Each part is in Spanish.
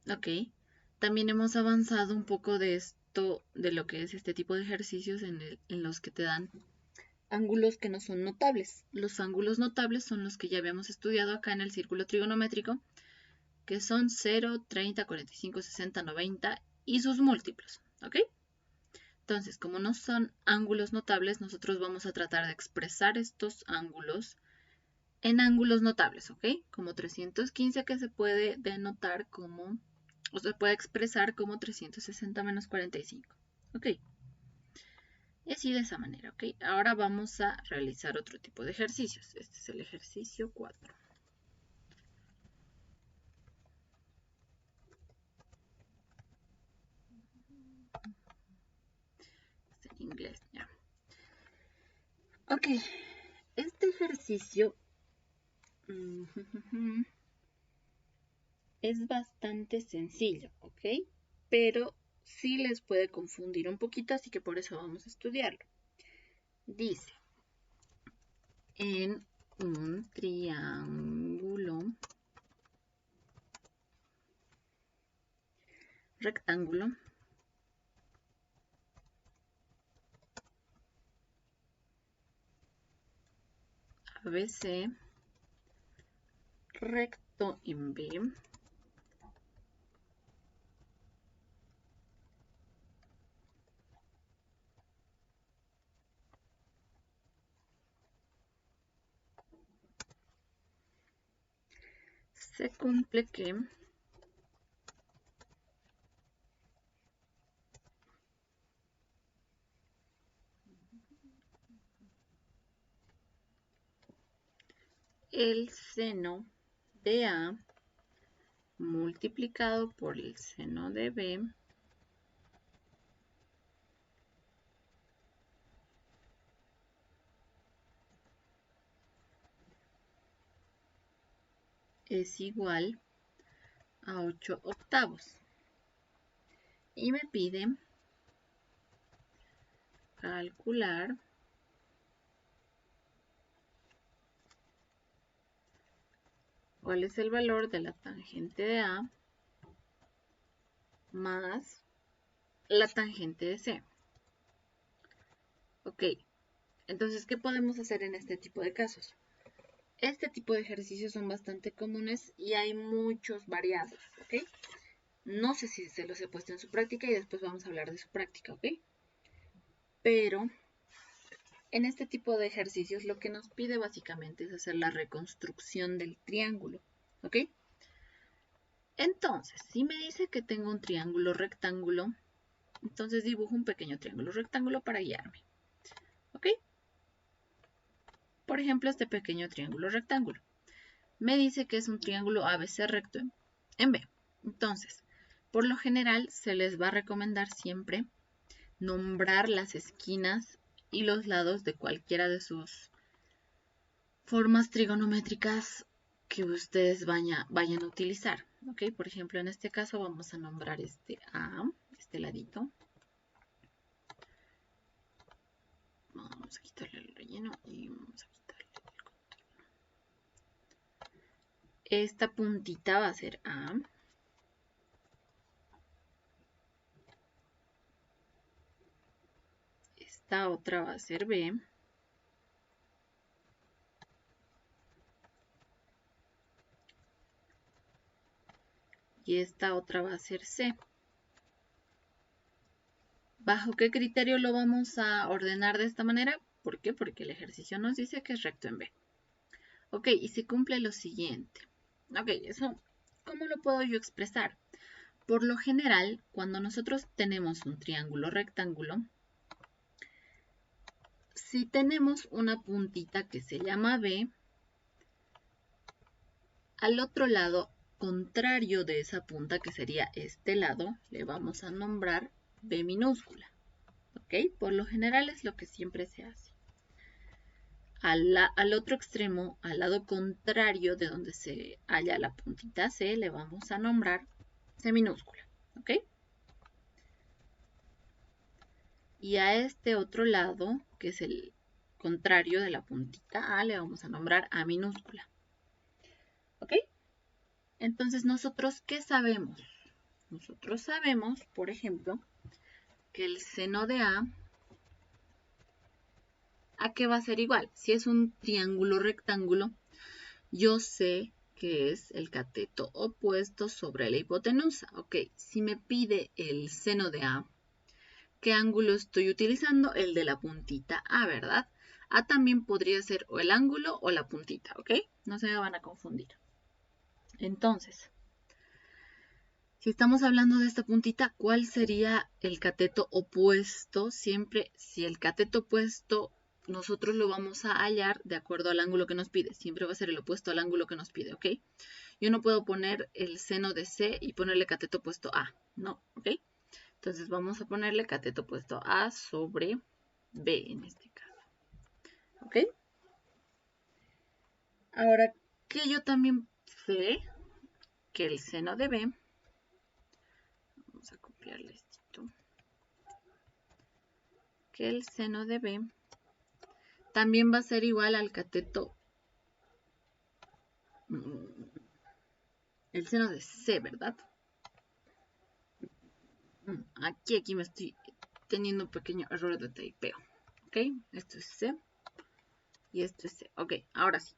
Ok. También hemos avanzado un poco de esto, de lo que es este tipo de ejercicios en los que te dan ángulos que no son notables. Los ángulos notables son los que ya habíamos estudiado acá en el círculo trigonométrico, que son 0, 30, 45, 60, 90 y sus múltiplos. ¿Ok? Entonces, como no son ángulos notables, nosotros vamos a tratar de expresar estos ángulos en ángulos notables, ¿ok? Como 315 que se puede denotar como, o se puede expresar como 360 menos 45, ¿ok? Y así de esa manera, ¿ok? Ahora vamos a realizar otro tipo de ejercicios. Este es el ejercicio 4. Está en inglés, ya. Ok, este ejercicio es bastante sencillo, ¿ok? Pero sí les puede confundir un poquito, así que por eso vamos a estudiarlo. Dice, en un triángulo rectángulo ABC recto en B se cumple que el seno de A multiplicado por el seno de B es igual a 8 octavos. Y me pide calcular cuál es el valor de la tangente de A más la tangente de C. Ok, entonces, ¿qué podemos hacer en este tipo de casos? Este tipo de ejercicios son bastante comunes y hay muchos variados, ¿ok? No sé si se los he puesto en su práctica y después vamos a hablar de su práctica, ¿ok? Pero en este tipo de ejercicios lo que nos pide básicamente es hacer la reconstrucción del triángulo, ¿ok? Entonces, si me dice que tengo un triángulo rectángulo, entonces dibujo un pequeño triángulo rectángulo para guiarme, ¿ok? Por ejemplo, este pequeño triángulo rectángulo. Me dice que es un triángulo ABC recto en B. Entonces, por lo general se les va a recomendar siempre nombrar las esquinas y los lados de cualquiera de sus formas trigonométricas que ustedes vayan a utilizar. ¿Ok? Por ejemplo, en este caso vamos a nombrar este A, este ladito. Vamos a quitarle el relleno y vamos a quitarle el contorno. Esta puntita va a ser A. Esta otra va a ser B. Y esta otra va a ser C. ¿Bajo qué criterio lo vamos a ordenar de esta manera? ¿Por qué? Porque el ejercicio nos dice que es recto en B. Ok, y se cumple lo siguiente. Ok, eso, ¿cómo lo puedo yo expresar? Por lo general, cuando nosotros tenemos un triángulo rectángulo, si tenemos una puntita que se llama B, al otro lado contrario de esa punta, que sería este lado, le vamos a nombrar B minúscula. ¿Ok? Por lo general es lo que siempre se hace. Al otro extremo, al lado contrario de donde se halla la puntita C, le vamos a nombrar C minúscula. ¿Ok? Y a este otro lado, que es el contrario de la puntita A, le vamos a nombrar A minúscula. ¿Ok? Entonces, ¿nosotros qué sabemos? nosotros sabemos, por ejemplo, que el seno de ¿a qué va a ser igual? Si es un triángulo rectángulo, yo sé que es el cateto opuesto sobre la hipotenusa. Ok, si me pide el seno de ¿a, ¿qué ángulo estoy utilizando? El de la puntita A, ¿verdad? A también podría ser o el ángulo o la puntita, ¿ok? No se me van a confundir. Entonces, si estamos hablando de esta puntita, ¿cuál sería el cateto opuesto? Siempre, si el cateto opuesto nosotros lo vamos a hallar de acuerdo al ángulo que nos pide. Siempre va a ser el opuesto al ángulo que nos pide, ¿ok? Yo no puedo poner el seno de C y ponerle cateto opuesto A, no, ¿ok? Entonces vamos a ponerle cateto opuesto A sobre B en este caso, ¿ok? Ahora, que yo también sé que el seno de B, vamos a copiarle esto, que el seno de B también va a ser igual al cateto, el seno de C, ¿verdad? Aquí me estoy teniendo un pequeño error de typeo, ¿ok? Esto es C y esto es C. Ok, ahora sí.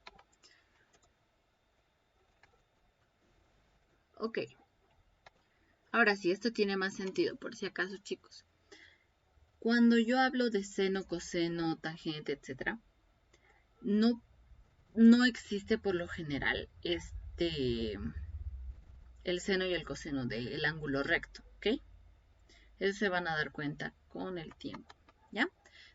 Ok. Ahora sí, esto tiene más sentido, por si acaso, chicos. Cuando yo hablo de seno, coseno, tangente, etc., no existe por lo general el seno y el coseno del ángulo recto, ¿ok? Eso se van a dar cuenta con el tiempo, ¿ya?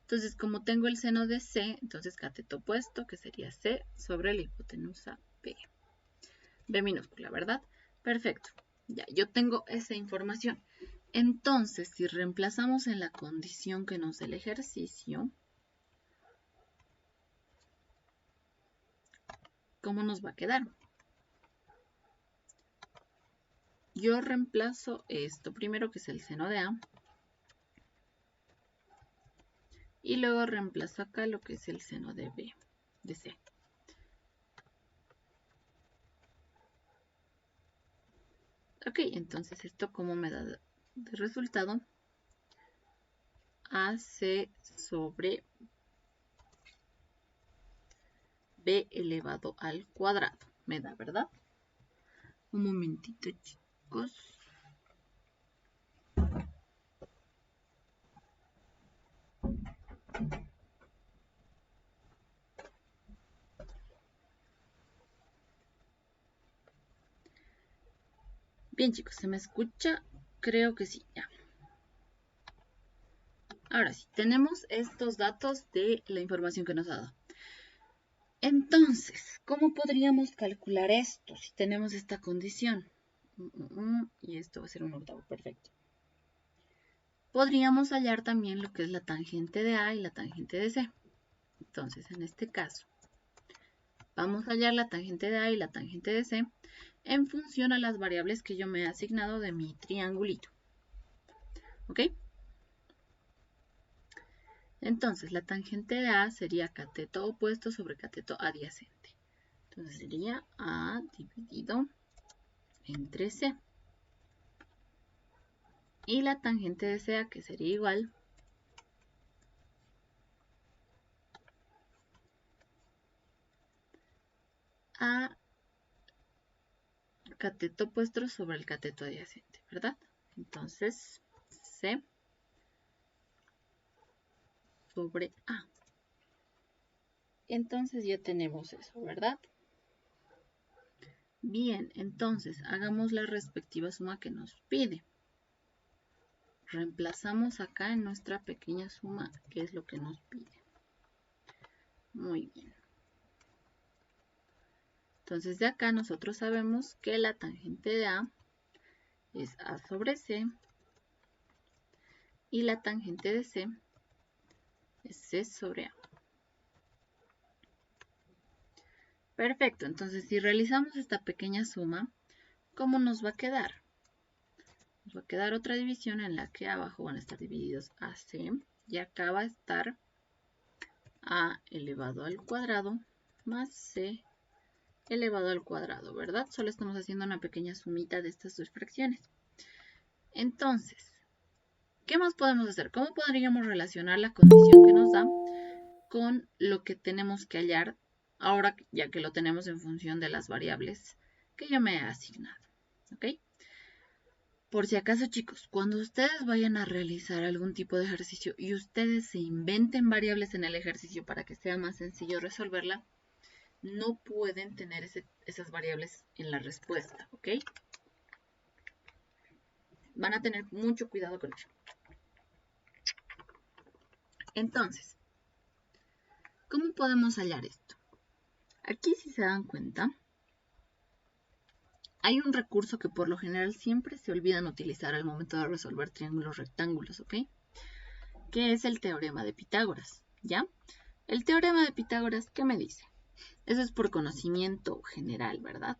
Entonces, como tengo el seno de C, entonces cateto opuesto, que sería C sobre la hipotenusa B. B minúscula, ¿verdad? Perfecto. Ya, yo tengo esa información. Entonces, si reemplazamos en la condición que nos da el ejercicio, ¿cómo nos va a quedar? Yo reemplazo esto primero, que es el seno de A, y luego reemplazo acá lo que es el seno de B, de C. Ok, entonces esto como me da de resultado AC sobre B elevado al cuadrado. Me da, ¿verdad? Un momentito, chicos. Bien, chicos, ¿se me escucha? Creo que sí, ya. Ahora sí, tenemos estos datos de la información que nos ha dado. Entonces, ¿cómo podríamos calcular esto si tenemos esta condición? Y esto va a ser un octavo, perfecto. Podríamos hallar también lo que es la tangente de A y la tangente de C. Entonces, en este caso, vamos a hallar la tangente de A y la tangente de C en función a las variables que yo me he asignado de mi triangulito. ¿Ok? Entonces, la tangente de A sería cateto opuesto sobre cateto adyacente. Entonces sería A dividido entre C. Y la tangente de C, que sería igual a cateto opuesto sobre el cateto adyacente, ¿verdad? Entonces, C sobre A. Entonces ya tenemos eso, ¿verdad? Bien, entonces hagamos la respectiva suma que nos pide. Reemplazamos acá en nuestra pequeña suma qué es lo que nos pide. Muy bien. Entonces de acá nosotros sabemos que la tangente de A es A sobre C y la tangente de C es C sobre A. Perfecto, entonces si realizamos esta pequeña suma, ¿cómo nos va a quedar? Nos va a quedar otra división en la que abajo van a estar divididos AC y acá va a estar A elevado al cuadrado más C elevado al cuadrado, ¿verdad? Solo estamos haciendo una pequeña sumita de estas dos fracciones. Entonces, ¿qué más podemos hacer? ¿Cómo podríamos relacionar la condición que nos da con lo que tenemos que hallar ahora ya que lo tenemos en función de las variables que yo me he asignado? ¿Ok? Por si acaso, chicos, cuando ustedes vayan a realizar algún tipo de ejercicio y ustedes se inventen variables en el ejercicio para que sea más sencillo resolverla, no pueden tener esas variables en la respuesta, ¿ok? Van a tener mucho cuidado con ello. Entonces, ¿cómo podemos hallar esto? Aquí, si se dan cuenta, hay un recurso que por lo general siempre se olvidan utilizar al momento de resolver triángulos rectángulos, ¿ok? Que es el teorema de Pitágoras, ¿ya? El teorema de Pitágoras, ¿qué me dice? Eso es por conocimiento general, ¿verdad?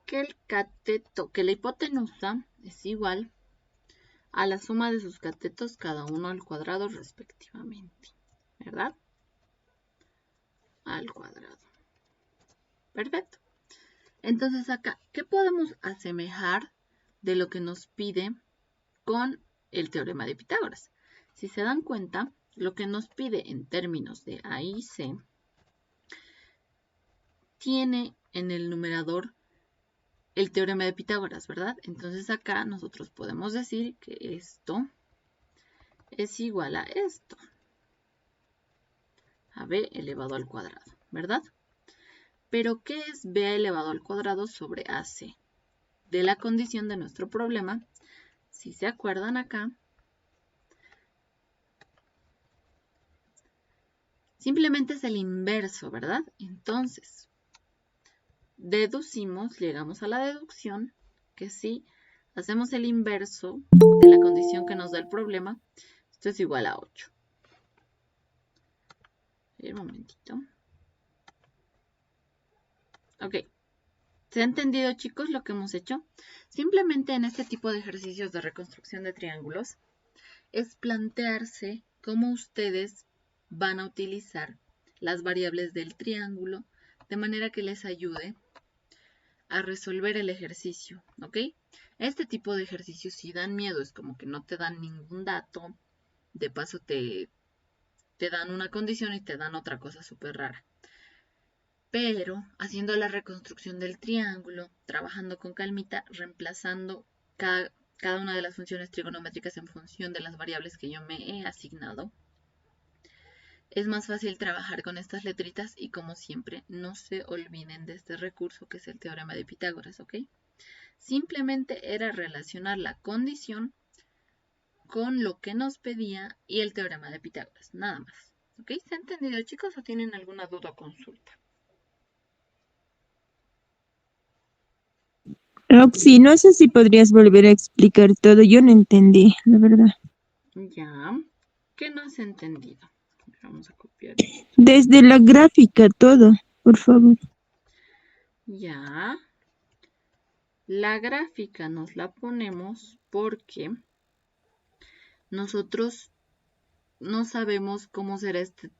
Que el cateto, que la hipotenusa es igual a la suma de sus catetos cada uno al cuadrado respectivamente, ¿verdad? Al cuadrado. Perfecto. Entonces acá, ¿qué podemos asemejar de lo que nos pide con el teorema de Pitágoras? Si se dan cuenta, lo que nos pide en términos de A y C tiene en el numerador el teorema de Pitágoras, ¿verdad? Entonces acá nosotros podemos decir que esto es igual a esto, a b elevado al cuadrado, ¿verdad? Pero ¿qué es b elevado al cuadrado sobre ac? De la condición de nuestro problema, si se acuerdan acá, simplemente es el inverso, ¿verdad? Entonces, deducimos, llegamos a la deducción, que si hacemos el inverso de la condición que nos da el problema, esto es igual a 8. Un momentito. Ok. ¿Se ha entendido, chicos, lo que hemos hecho? Simplemente en este tipo de ejercicios de reconstrucción de triángulos es plantearse cómo ustedes van a utilizar las variables del triángulo de manera que les ayude a resolver el ejercicio, ¿ok? Este tipo de ejercicios si dan miedo, es como que no te dan ningún dato, de paso te dan una condición y te dan otra cosa súper rara. Pero haciendo la reconstrucción del triángulo, trabajando con calmita, reemplazando cada una de las funciones trigonométricas en función de las variables que yo me he asignado, es más fácil trabajar con estas letritas y como siempre, no se olviden de este recurso que es el teorema de Pitágoras, ¿ok? Simplemente era relacionar la condición con lo que nos pedía y el teorema de Pitágoras, nada más. ¿Ok? ¿Se ha entendido, chicos, o tienen alguna duda o consulta? Roxy, no sé si podrías volver a explicar todo. Yo no entendí, la verdad. Ya. ¿Qué no has entendido? Vamos a copiar esto. Desde la gráfica, todo, por favor. Ya. La gráfica nos la ponemos porque nosotros no sabemos cómo será este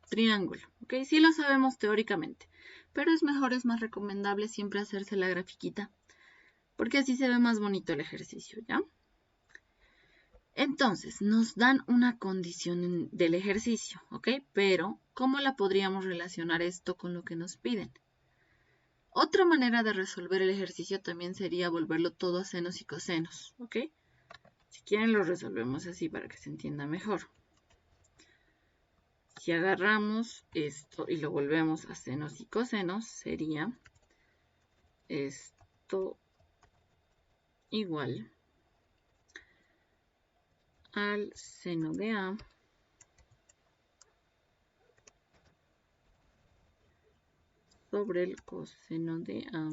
triángulo. ¿Ok? Sí lo sabemos teóricamente, pero es mejor, es más recomendable siempre hacerse la grafiquita, porque así se ve más bonito el ejercicio, ¿ya? Entonces, nos dan una condición del ejercicio, ¿ok? Pero, ¿cómo la podríamos relacionar esto con lo que nos piden? Otra manera de resolver el ejercicio también sería volverlo todo a senos y cosenos, ¿ok? Si quieren lo resolvemos así para que se entienda mejor. Si agarramos esto y lo volvemos a senos y cosenos, sería esto igual al seno de A sobre el coseno de A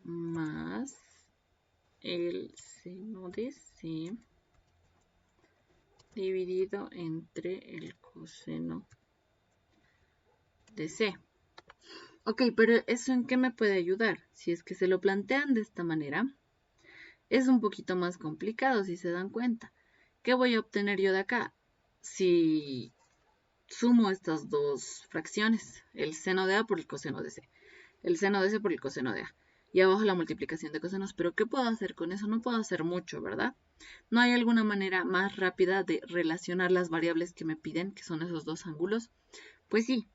más el seno de C dividido entre el coseno de C. Ok, pero ¿eso en qué me puede ayudar? Si es que se lo plantean de esta manera, es un poquito más complicado si se dan cuenta. ¿Qué voy a obtener yo de acá? Si sumo estas dos fracciones, el seno de A por el coseno de C, el seno de C por el coseno de A. Y abajo la multiplicación de cosenos. ¿Pero qué puedo hacer con eso? No puedo hacer mucho, ¿verdad? ¿No hay alguna manera más rápida de relacionar las variables que me piden, que son esos dos ángulos? Pues sí.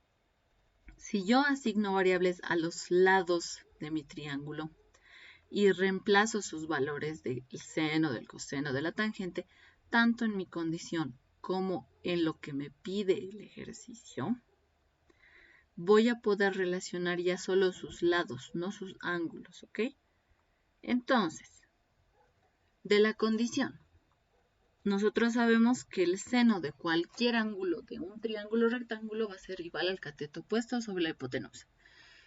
Si yo asigno variables a los lados de mi triángulo y reemplazo sus valores del seno, del coseno, de la tangente, tanto en mi condición como en lo que me pide el ejercicio, voy a poder relacionar ya solo sus lados, no sus ángulos, ¿ok? Entonces, de la condición, nosotros sabemos que el seno de cualquier ángulo de un triángulo rectángulo va a ser igual al cateto opuesto sobre la hipotenusa.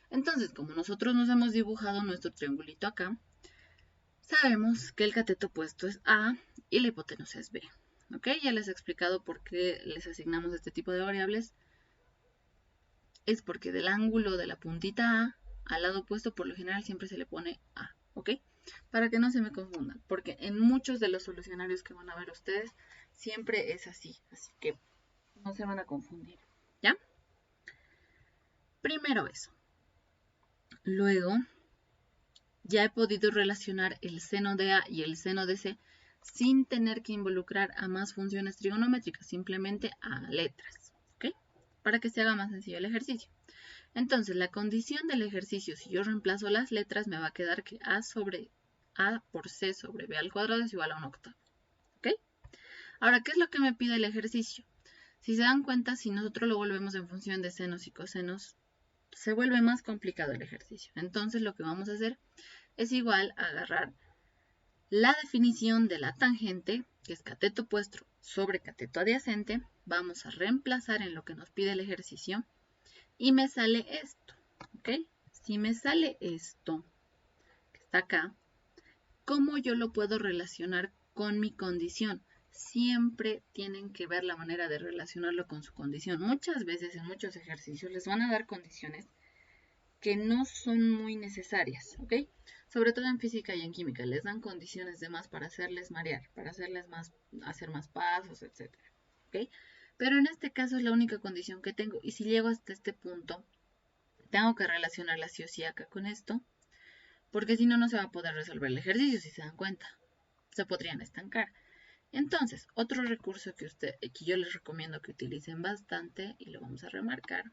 Entonces, como nosotros nos hemos dibujado nuestro triangulito acá, sabemos que el cateto opuesto es A y la hipotenusa es B. ¿Ok? Ya les he explicado por qué les asignamos este tipo de variables. Es porque del ángulo de la puntita A al lado opuesto por lo general siempre se le pone A. ¿Ok? Para que no se me confundan. Porque en muchos de los solucionarios que van a ver ustedes siempre es así. Así que no se van a confundir. ¿Ya? Primero eso. Luego ya he podido relacionar el seno de A y el seno de C sin tener que involucrar a más funciones trigonométricas, simplemente a letras, ¿ok? Para que se haga más sencillo el ejercicio. Entonces, la condición del ejercicio, si yo reemplazo las letras, me va a quedar que A por C sobre B al cuadrado es igual a 1/8, ¿ok? Ahora, ¿qué es lo que me pide el ejercicio? Si se dan cuenta, si nosotros lo volvemos en función de senos y cosenos, se vuelve más complicado el ejercicio. Entonces, lo que vamos a hacer es igual a agarrar la definición de la tangente, que es cateto opuesto sobre cateto adyacente. Vamos a reemplazar en lo que nos pide el ejercicio y me sale esto, ¿ok? Si me sale esto, que está acá, ¿cómo yo lo puedo relacionar con mi condición? Siempre tienen que ver la manera de relacionarlo con su condición. Muchas veces en muchos ejercicios les van a dar condiciones que no son muy necesarias, ¿ok? Sobre todo en física y en química, les dan condiciones de más para hacerles marear, para hacerles hacer más pasos, etc. ¿Ok? Pero en este caso es la única condición que tengo. Y si llego hasta este punto, tengo que relacionarla sí o sí acá con esto, porque si no, no se va a poder resolver el ejercicio, si se dan cuenta. Se podrían estancar. Entonces, otro recurso que yo les recomiendo que utilicen bastante, y lo vamos a remarcar,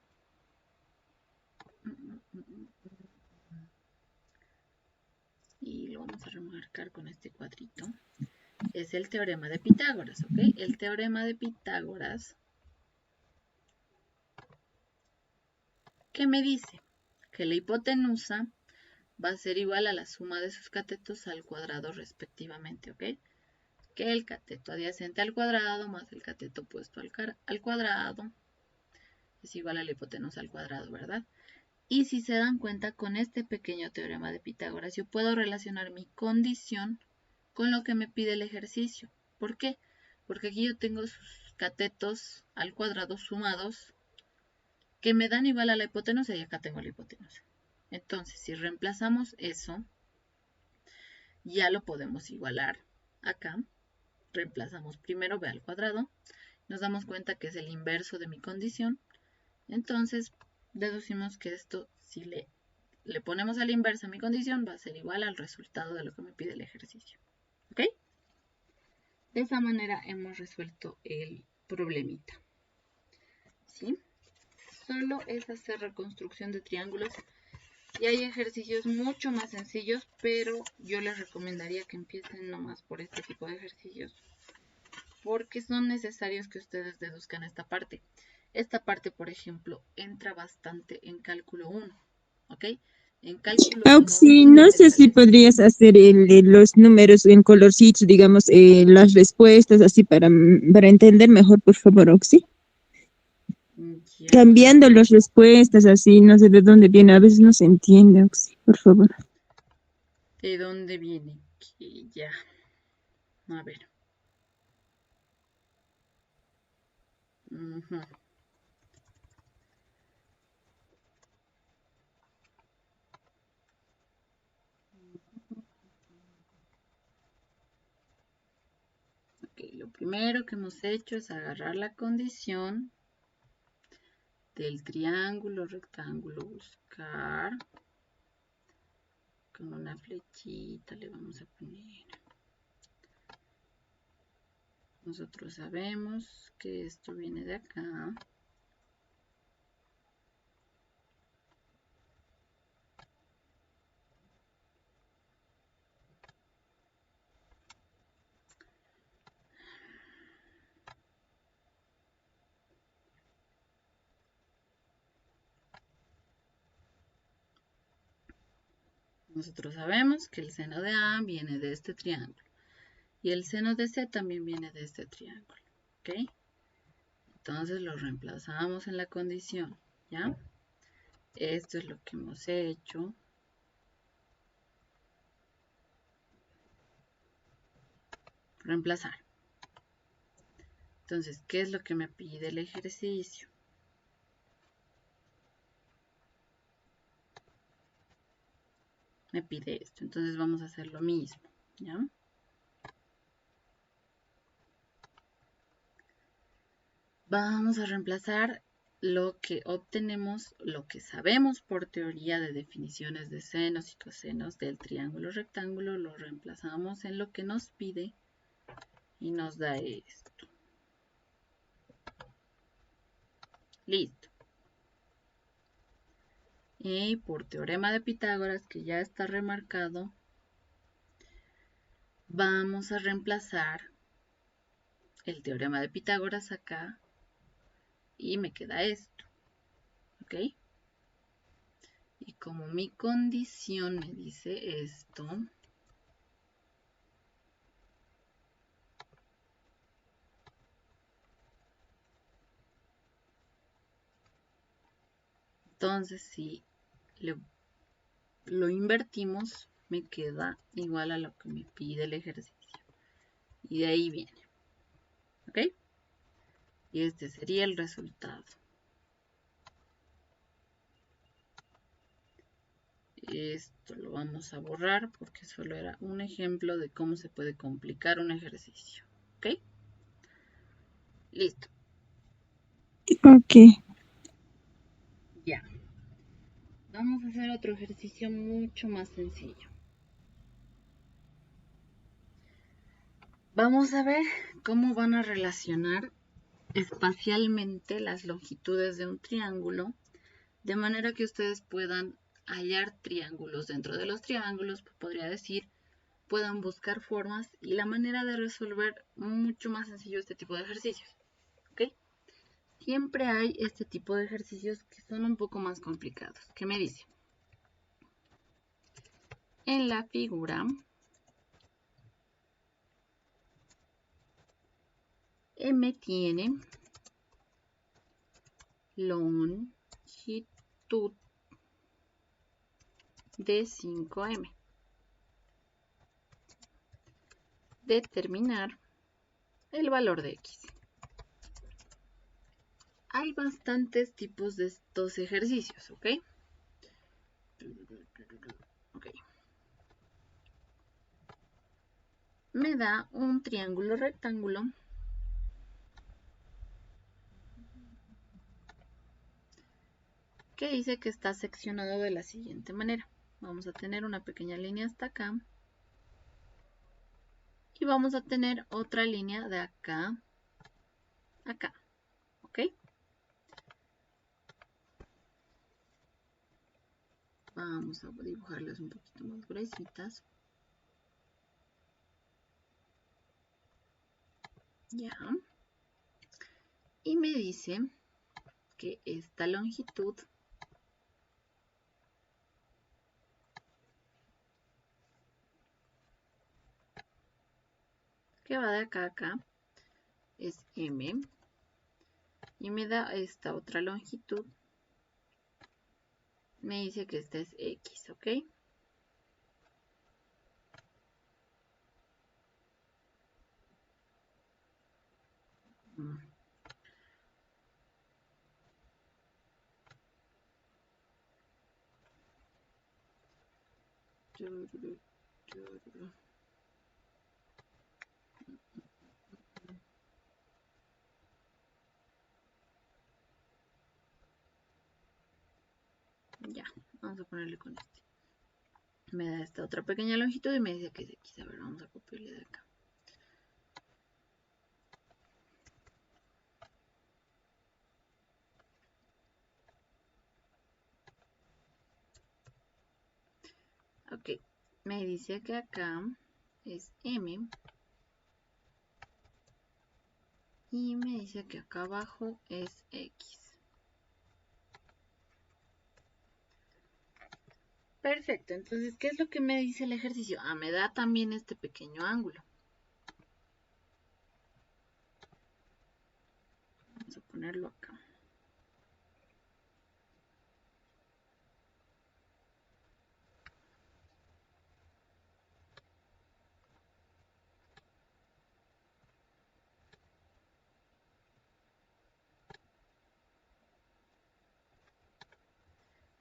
y lo vamos a remarcar con este cuadrito, es el teorema de Pitágoras, ¿ok? El teorema de Pitágoras, ¿qué me dice? Que la hipotenusa va a ser igual a la suma de sus catetos al cuadrado respectivamente, ¿ok? Que el cateto adyacente al cuadrado más el cateto opuesto al cuadrado es igual a la hipotenusa al cuadrado, ¿verdad? Y si se dan cuenta, con este pequeño teorema de Pitágoras, yo puedo relacionar mi condición con lo que me pide el ejercicio. ¿Por qué? Porque aquí yo tengo sus catetos al cuadrado sumados que me dan igual a la hipotenusa y acá tengo la hipotenusa. Entonces, si reemplazamos eso, ya lo podemos igualar acá. Reemplazamos primero b al cuadrado. Nos damos cuenta que es el inverso de mi condición. Entonces, deducimos que esto, si le ponemos a la inversa mi condición, va a ser igual al resultado de lo que me pide el ejercicio. ¿Ok? De esa manera hemos resuelto el problemita. ¿Sí? Solo es hacer reconstrucción de triángulos y hay ejercicios mucho más sencillos, pero yo les recomendaría que empiecen nomás por este tipo de ejercicios porque son necesarios que ustedes deduzcan esta parte. Esta parte, por ejemplo, entra bastante en cálculo 1, ¿ok? En cálculo 1 Auxi, no sé si sales. podrías hacer los números en colorcitos, digamos, las respuestas, así para entender mejor, por favor, Auxi. Ya, Cambiando las respuestas, así, no sé de dónde viene, a veces no se entiende, Auxi, por favor. ¿de dónde viene? Que ya, a ver. Ujú. Ok, lo primero que hemos hecho es agarrar la condición del triángulo rectángulo buscar. Con una flechita le vamos a poner. Nosotros sabemos que esto viene de acá. Nosotros sabemos que el seno de A viene de este triángulo. Y el seno de C también viene de este triángulo. ¿Ok? Entonces lo reemplazamos en la condición. ¿Ya? Esto es lo que hemos hecho. Reemplazar. Entonces, ¿qué es lo que me pide el ejercicio? Me pide esto. Entonces vamos a hacer lo mismo. ¿Ya? Vamos a reemplazar lo que obtenemos, lo que sabemos por teoría de definiciones de senos y cosenos del triángulo rectángulo, lo reemplazamos en lo que nos pide y nos da esto. Listo. Y por teorema de Pitágoras, que ya está remarcado, vamos a reemplazar el teorema de Pitágoras acá y me queda esto. ¿Ok? Y como mi condición me dice esto, entonces si lo invertimos, me queda igual a lo que me pide el ejercicio. Y de ahí viene. ¿Ok? Y este sería el resultado. Esto lo vamos a borrar porque solo era un ejemplo de cómo se puede complicar un ejercicio. ¿Ok? Listo. Ok. Ya. Vamos a hacer otro ejercicio mucho más sencillo. Vamos a ver cómo van a relacionar espacialmente las longitudes de un triángulo, de manera que ustedes puedan hallar triángulos dentro de los triángulos, podría decir, puedan buscar formas y la manera de resolver mucho más sencillo este tipo de ejercicios. ¿Ok? Siempre hay este tipo de ejercicios que son un poco más complicados. ¿Qué me dice? En la figura M tiene longitud de 5M. Determinar el valor de X. Hay bastantes tipos de estos ejercicios, ¿ok? Ok. Me da un triángulo rectángulo que dice que está seccionado de la siguiente manera. Vamos a tener una pequeña línea hasta acá. Y vamos a tener otra línea de acá a acá. ¿Ok? Vamos a dibujarlas un poquito más gruesitas. Ya. Y me dice que esta longitud que va de acá a acá es M. Y me da esta otra longitud. Me dice que esta es X, ¿ok? vamos a ponerle con este. Me da esta otra pequeña longitud y me dice que es X. A ver, vamos a copiarle de acá. Ok, me dice que acá es M. Y me dice que acá abajo es X. Perfecto, entonces, ¿qué es lo que me dice el ejercicio? Ah, me da también este pequeño ángulo. Vamos a ponerlo acá.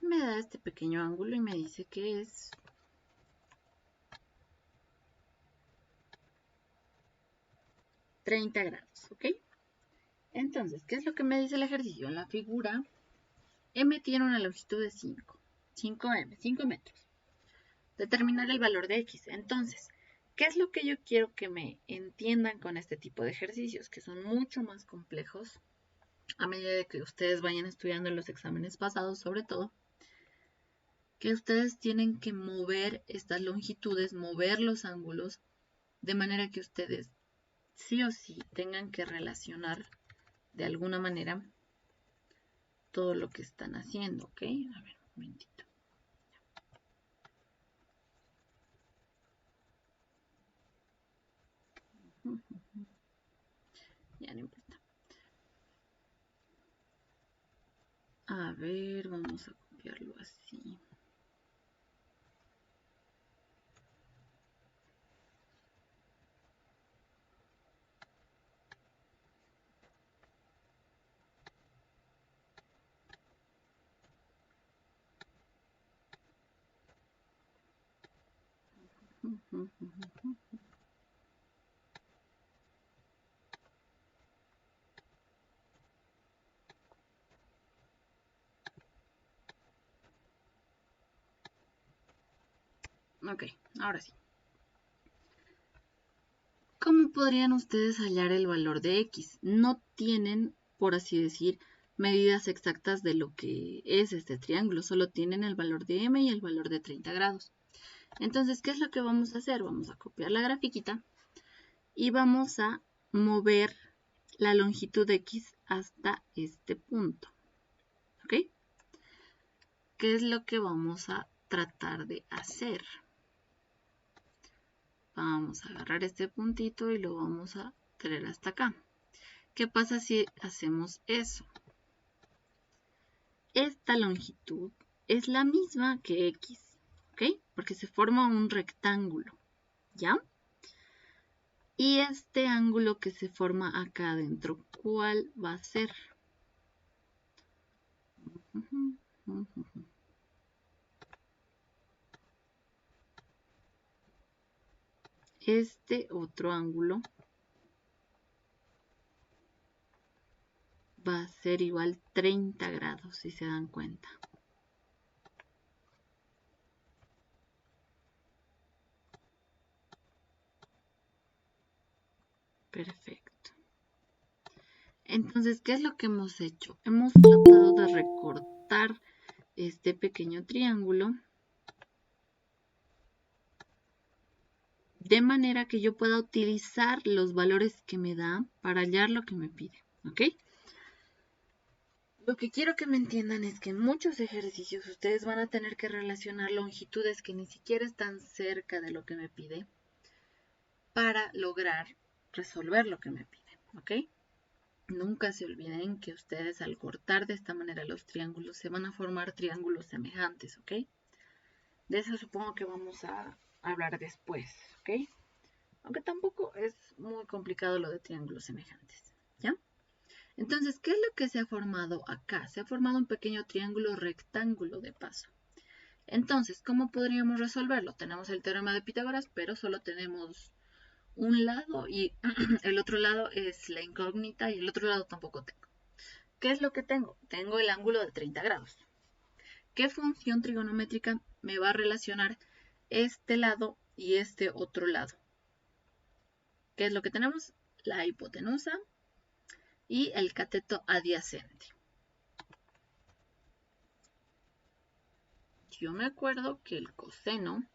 Me da este pequeño ángulo y me dice que es 30 grados, ¿ok? Entonces, ¿qué es lo que me dice el ejercicio? En la figura, M tiene una longitud de 5m, 5 metros. Determinar el valor de X. Entonces, ¿qué es lo que yo quiero que me entiendan con este tipo de ejercicios? Que son mucho más complejos a medida de que ustedes vayan estudiando en los exámenes pasados, sobre todo, que ustedes tienen que mover estas longitudes, mover los ángulos, de manera que ustedes sí o sí tengan que relacionar de alguna manera todo lo que están haciendo, ¿ok? A ver, un momentito. Ya no importa. A ver, vamos a copiarlo así. Ok, ahora sí. ¿Cómo podrían ustedes hallar el valor de X? No tienen, por así decir, medidas exactas de lo que es este triángulo, solo tienen el valor de M y el valor de 30 grados. Entonces, ¿qué es lo que vamos a hacer? Vamos a copiar la grafiquita y vamos a mover la longitud de X hasta este punto. ¿Ok? ¿Qué es lo que vamos a tratar de hacer? Vamos a agarrar este puntito y lo vamos a traer hasta acá. ¿Qué pasa si hacemos eso? Esta longitud es la misma que X, ¿ok? Porque se forma un rectángulo, ¿ya? Y este ángulo que se forma acá adentro, ¿cuál va a ser? Este otro ángulo va a ser igual 30 grados, si se dan cuenta. Perfecto. Entonces, ¿qué es lo que hemos hecho? Hemos tratado de recortar este pequeño triángulo de manera que yo pueda utilizar los valores que me da para hallar lo que me pide, ¿ok? Lo que quiero que me entiendan es que en muchos ejercicios ustedes van a tener que relacionar longitudes que ni siquiera están cerca de lo que me pide para lograr resolver lo que me pide, ¿ok? Nunca se olviden que ustedes al cortar de esta manera los triángulos se van a formar triángulos semejantes, ¿ok? De eso supongo que vamos a hablar después, ¿ok? Aunque tampoco es muy complicado lo de triángulos semejantes, ¿ya? Entonces, ¿qué es lo que se ha formado acá? Se ha formado un pequeño triángulo rectángulo de paso. Entonces, ¿cómo podríamos resolverlo? Tenemos el teorema de Pitágoras, pero solo tenemos un lado y el otro lado es la incógnita y el otro lado tampoco tengo. ¿Qué es lo que tengo? Tengo el ángulo de 30 grados. ¿qué función trigonométrica me va a relacionar este lado y este otro lado? ¿Qué es lo que tenemos? La hipotenusa y el cateto adyacente. Yo me acuerdo que el coseno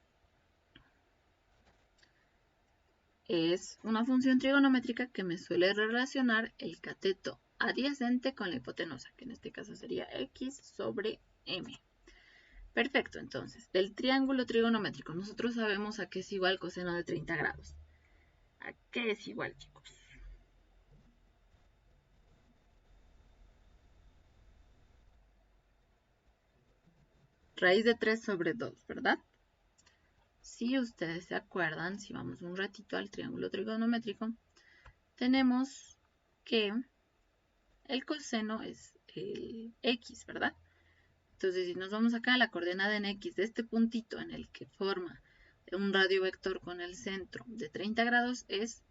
es una función trigonométrica que me suele relacionar el cateto adyacente con la hipotenusa, que en este caso sería x sobre m. Perfecto, entonces, del triángulo trigonométrico, nosotros sabemos a qué es igual coseno de 30 grados. ¿A qué es igual, chicos? Raíz de 3 sobre 2, ¿verdad? Si ustedes se acuerdan, si vamos un ratito al triángulo trigonométrico, tenemos que el coseno es el x, ¿verdad? Entonces, si nos vamos acá a la coordenada en x de este puntito en el que forma un radio vector con el centro de 30 grados, es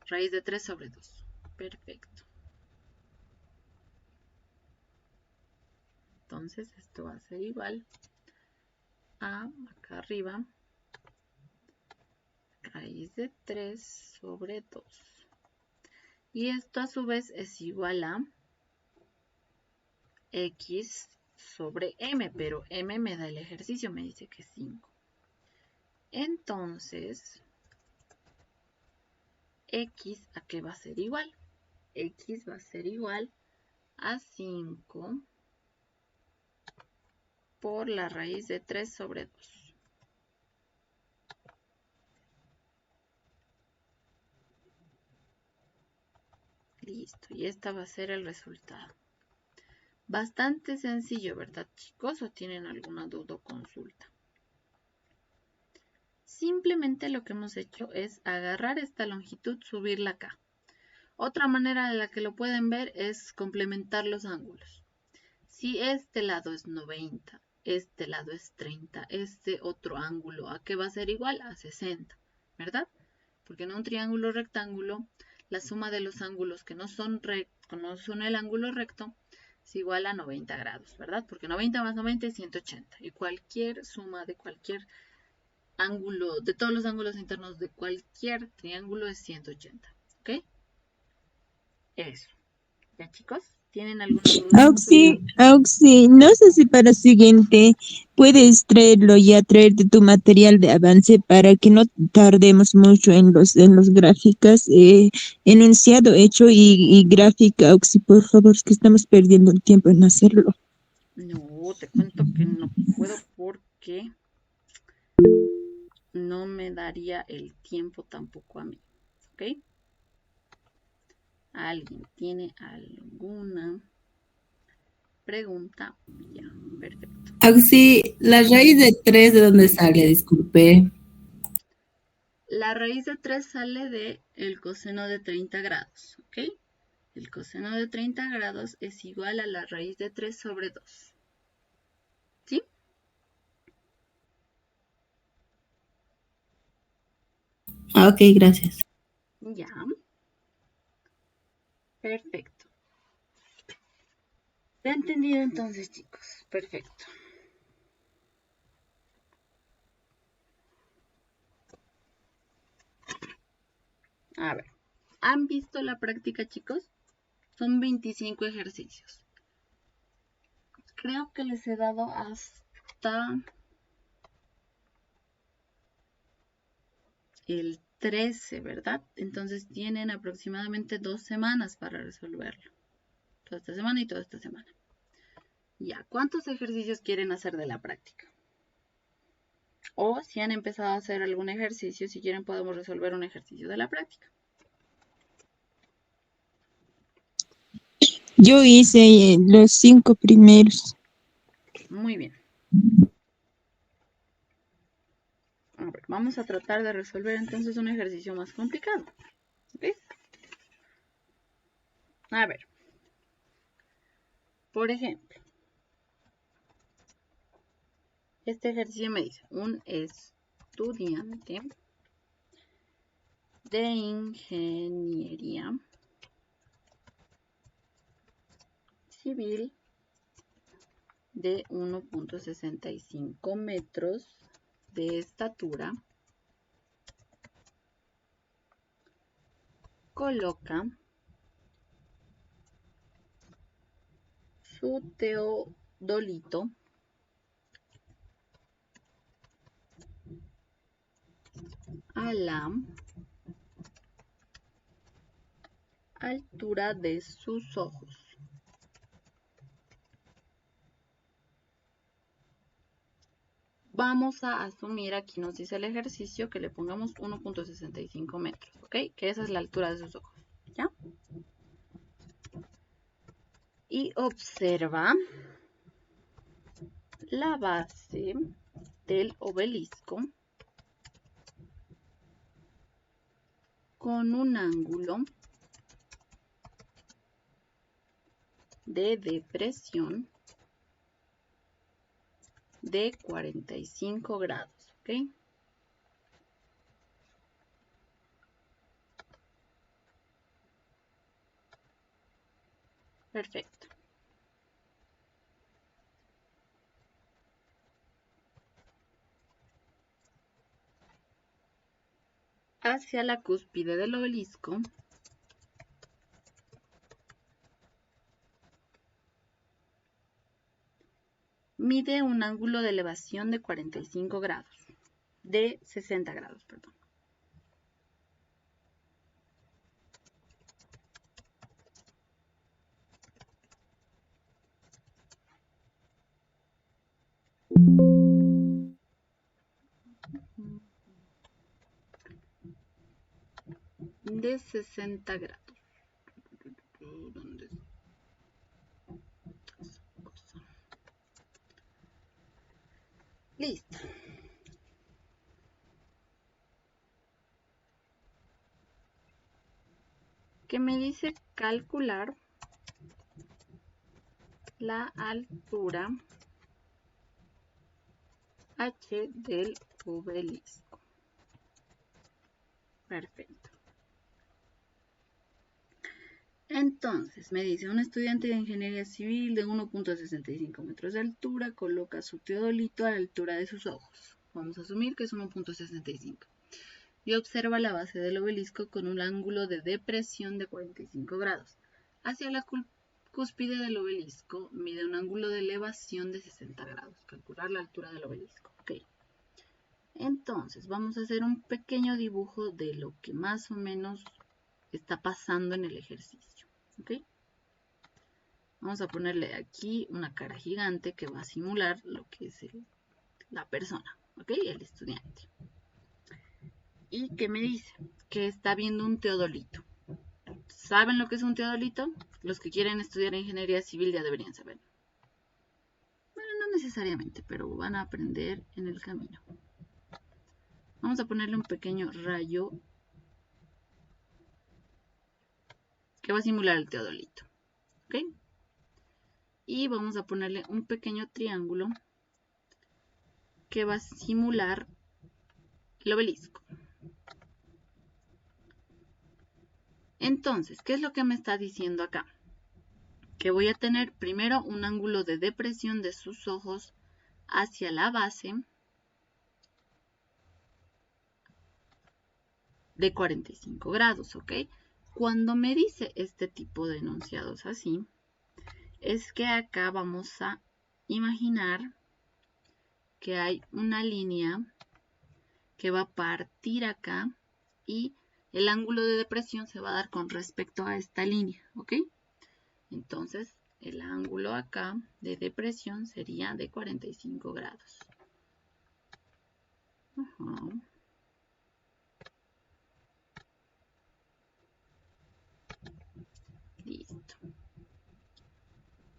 raíz de 3 sobre 2. Perfecto. Entonces, esto va a ser igual a, acá arriba, raíz de 3 sobre 2. Y esto a su vez es igual a x sobre m, pero m me da el ejercicio, me dice que es 5. Entonces, x ¿a qué va a ser igual? X va a ser igual a 5 por la raíz de 3 sobre 2. Listo, y esta va a ser el resultado. Bastante sencillo, ¿verdad, chicos? ¿O tienen alguna duda o consulta? Simplemente lo que hemos hecho es agarrar esta longitud, subirla acá. Otra manera de la que lo pueden ver es complementar los ángulos. Si este lado es 90, este lado es 30, este otro ángulo, ¿a qué va a ser igual? A 60, ¿verdad? Porque en un triángulo rectángulo, la suma de los ángulos que no son el ángulo recto es igual a 90 grados, ¿verdad? Porque 90 más 90 es 180. Y cualquier suma de cualquier ángulo, de todos los ángulos internos de cualquier triángulo es 180. ¿Ok? Eso. ¿Ya, chicos? ¿Tienen alguna duda o consulta? Auxi, no sé si para siguiente puedes traerlo y traerte tu material de avance para que no tardemos mucho en los gráficas, enunciado hecho y gráfica, Auxi, por favor, es que estamos perdiendo el tiempo en hacerlo. No, te cuento que no puedo porque no me daría el tiempo tampoco a mí. ¿Ok? ¿Alguien tiene alguna pregunta? Ya, perfecto. Auxi, la raíz de 3 ¿de dónde sale? Disculpe. La raíz de 3 sale del coseno de 30 grados, ¿ok? El coseno de 30 grados es igual a la raíz de 3 sobre 2. ¿Sí? Ah, ok, gracias. Ya. Perfecto. ¿Se ha entendido entonces, chicos? Perfecto. A ver, ¿han visto la práctica, chicos? Son 25 ejercicios. Creo que les he dado hasta el 13, ¿verdad? Entonces tienen aproximadamente 2 semanas para resolverlo. Toda esta semana y toda esta semana. Ya, ¿cuántos ejercicios quieren hacer de la práctica? O si han empezado a hacer algún ejercicio, si quieren podemos resolver un ejercicio de la práctica. Yo hice los 5 primeros. Muy bien. A ver, vamos a tratar de resolver entonces un ejercicio más complicado. ¿Ves? A ver. Por ejemplo, este ejercicio me dice, un estudiante de ingeniería civil de 1.65 metros de estatura, coloca su teodolito a la altura de sus ojos. Vamos a asumir, aquí nos dice el ejercicio, que le pongamos 1.65 metros, ¿ok? Que esa es la altura de sus ojos, ¿ya? Y observa la base del obelisco con un ángulo de depresión de 45 grados, ¿ok? Perfecto. Hacia la cúspide del obelisco mide un ángulo de elevación de 45 grados, de 60 grados, perdón. De 60 grados. ¿Dónde está esa cosa? Listo. Que me dice calcular la altura h del obelisco. Perfecto. Entonces, me dice, un estudiante de ingeniería civil de 1.65 metros de altura coloca su teodolito a la altura de sus ojos. Vamos a asumir que es 1.65. Y observa la base del obelisco con un ángulo de depresión de 45 grados. Hacia la cúspide del obelisco mide un ángulo de elevación de 60 grados. Calcular la altura del obelisco. Ok. Entonces, vamos a hacer un pequeño dibujo de lo que más o menos está pasando en el ejercicio. ¿Ok? Vamos a ponerle aquí una cara gigante que va a simular lo que es la persona, ¿ok? El estudiante. ¿Y qué me dice? Que está viendo un teodolito. ¿Saben lo que es un teodolito? Los que quieren estudiar ingeniería civil ya deberían saber. Bueno, no necesariamente, pero van a aprender en el camino. Vamos a ponerle un pequeño rayo que va a simular el teodolito, ¿ok? Y vamos a ponerle un pequeño triángulo que va a simular el obelisco. Entonces, ¿qué es lo que me está diciendo acá? Que voy a tener primero un ángulo de depresión de sus ojos hacia la base de 45 grados, ¿ok? Cuando me dice este tipo de enunciados así, es que acá vamos a imaginar que hay una línea que va a partir acá y el ángulo de depresión se va a dar con respecto a esta línea, ¿ok? Entonces, el ángulo acá de depresión sería de 45 grados. Listo.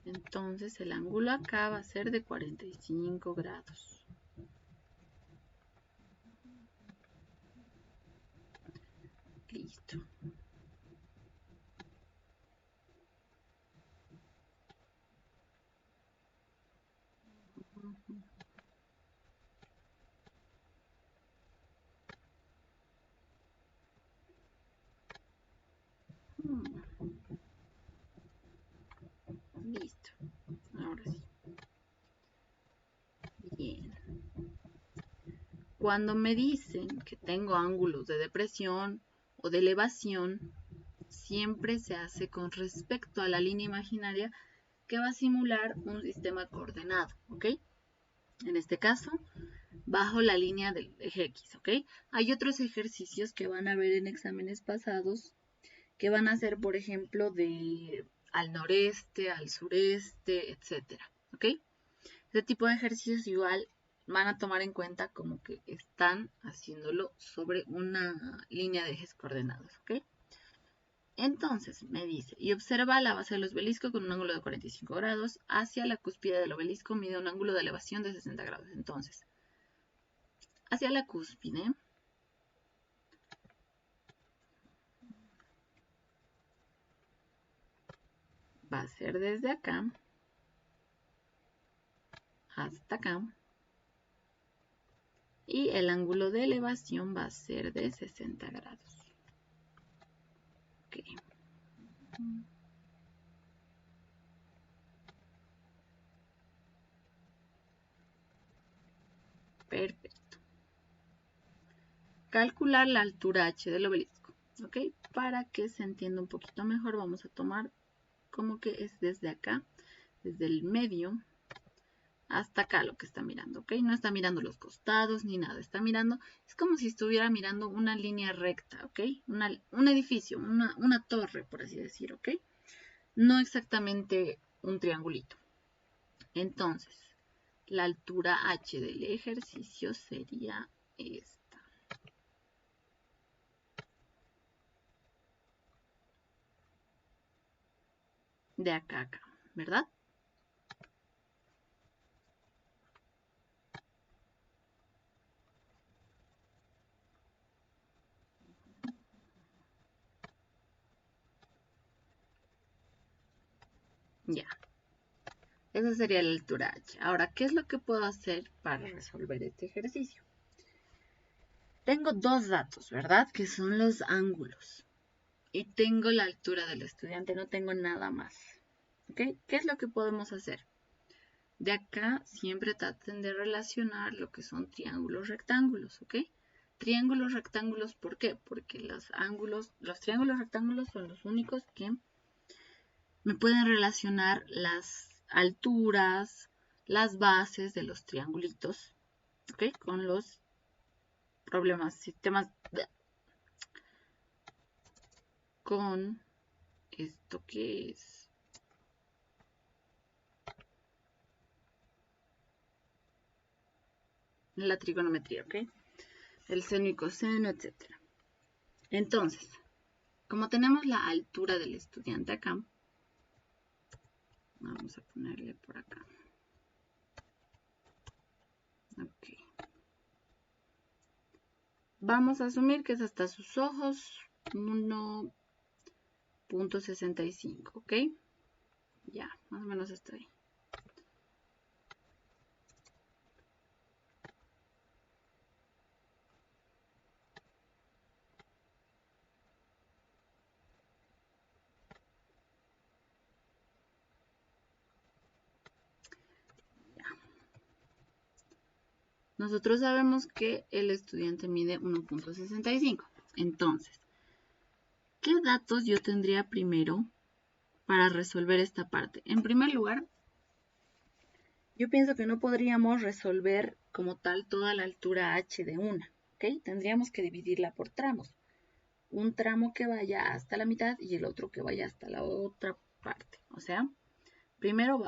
Entonces, el ángulo acá va a ser de 45 grados. Listo. Listo. Ahora sí. cuando me dicen que tengo ángulos de depresión o de elevación, siempre se hace con respecto a la línea imaginaria que va a simular un sistema coordenado, ¿ok? En este caso, bajo la línea del eje X, ¿ok? Hay otros ejercicios que van a ver en exámenes pasados que van a ser, por ejemplo, de al noreste, al sureste, etcétera, ¿ok? Este tipo de ejercicios igual van a tomar en cuenta como que están haciéndolo sobre una línea de ejes coordenados, ¿ok? Entonces me dice, y observa la base del obelisco con un ángulo de 45 grados hacia la cúspide del obelisco mide un ángulo de elevación de 60 grados. Entonces, hacia la cúspide va a ser desde acá hasta acá. Y el ángulo de elevación va a ser de 60 grados. Ok. Perfecto. Calcular la altura h del obelisco. Ok. Para que se entienda un poquito mejor, vamos a tomar como que es desde acá, desde el medio hasta acá lo que está mirando, ¿ok? No está mirando los costados ni nada, está mirando, es como si estuviera mirando una línea recta, ¿ok? Un edificio, una torre, por así decir, ¿ok? No exactamente un triangulito. Entonces, la altura h del ejercicio sería esta. De acá a acá, ¿verdad? Ya. Esa sería la altura h. Ahora, ¿qué es lo que puedo hacer para resolver este ejercicio? Tengo dos datos, ¿verdad? Que son los ángulos. Y tengo la altura del estudiante, no tengo nada más. ¿Ok? ¿Qué es lo que podemos hacer? De acá siempre traten de relacionar lo que son triángulos rectángulos, ¿ok? Triángulos rectángulos, ¿por qué? Porque los triángulos rectángulos son los únicos que me pueden relacionar las alturas, las bases de los triangulitos, ¿ok? Con los sistemas, con esto que es la trigonometría, ¿ok? El seno y coseno, etc. Entonces, como tenemos la altura del estudiante acá, vamos a ponerle por acá. Ok. Vamos a asumir que es hasta sus ojos 1.65, ¿ok? Ya, más o menos estoy. Nosotros sabemos que el estudiante mide 1.65. Entonces, ¿qué datos yo tendría primero para resolver esta parte? En primer lugar, yo pienso que no podríamos resolver como tal toda la altura h de una, ¿ok? Tendríamos que dividirla por tramos. Un tramo que vaya hasta la mitad y el otro que vaya hasta la otra parte. O sea, primero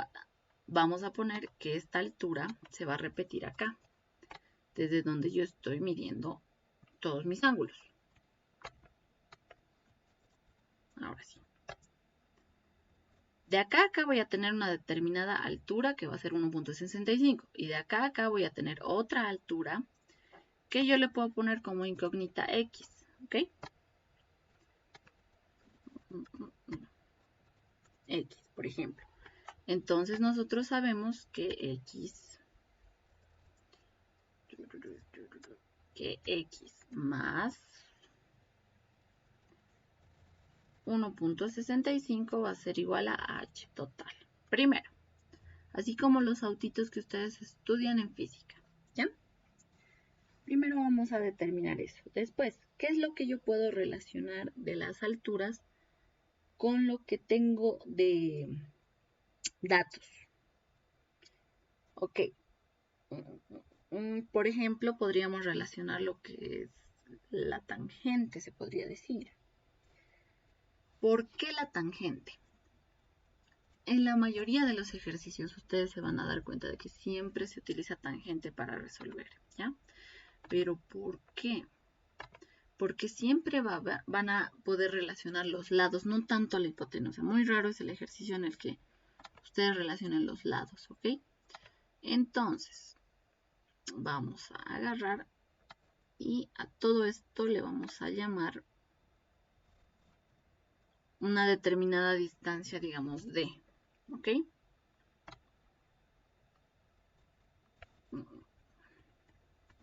vamos a poner que esta altura se va a repetir acá, desde donde yo estoy midiendo todos mis ángulos. Ahora sí. De acá a acá voy a tener una determinada altura que va a ser 1.65 y de acá a acá voy a tener otra altura que yo le puedo poner como incógnita X, ¿ok? X, por ejemplo. Entonces nosotros sabemos que X más 1.65 va a ser igual a h total. Primero, así como los autitos que ustedes estudian en física, ¿ya? Primero vamos a determinar eso. Después, ¿qué es lo que yo puedo relacionar de las alturas con lo que tengo de datos? Ok. Por ejemplo, podríamos relacionar lo que es la tangente, se podría decir. ¿Por qué la tangente? En la mayoría de los ejercicios ustedes se van a dar cuenta de que siempre se utiliza tangente para resolver, ¿ya? Pero ¿por qué? Porque siempre van a poder relacionar los lados, no tanto la hipotenusa. Muy raro es el ejercicio en el que ustedes relacionen los lados, ¿ok? Entonces, vamos a agarrar y a todo esto le vamos a llamar una determinada distancia, digamos, D, ¿ok?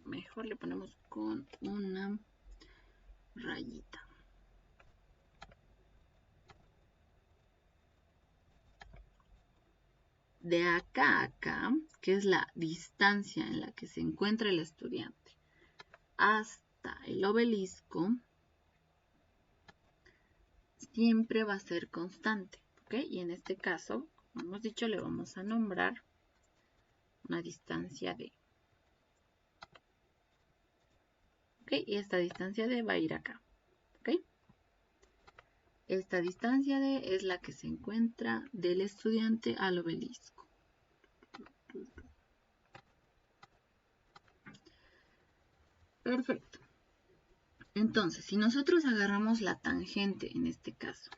Mejor le ponemos con una rayita. De acá a acá, que es la distancia en la que se encuentra el estudiante, hasta el obelisco, siempre va a ser constante, ¿ok? Y en este caso, como hemos dicho, le vamos a nombrar una distancia D. ¿Ok? Y esta distancia D va a ir acá, ¿ok? Esta distancia D es la que se encuentra del estudiante al obelisco. Perfecto. Entonces, si nosotros agarramos la tangente en este caso,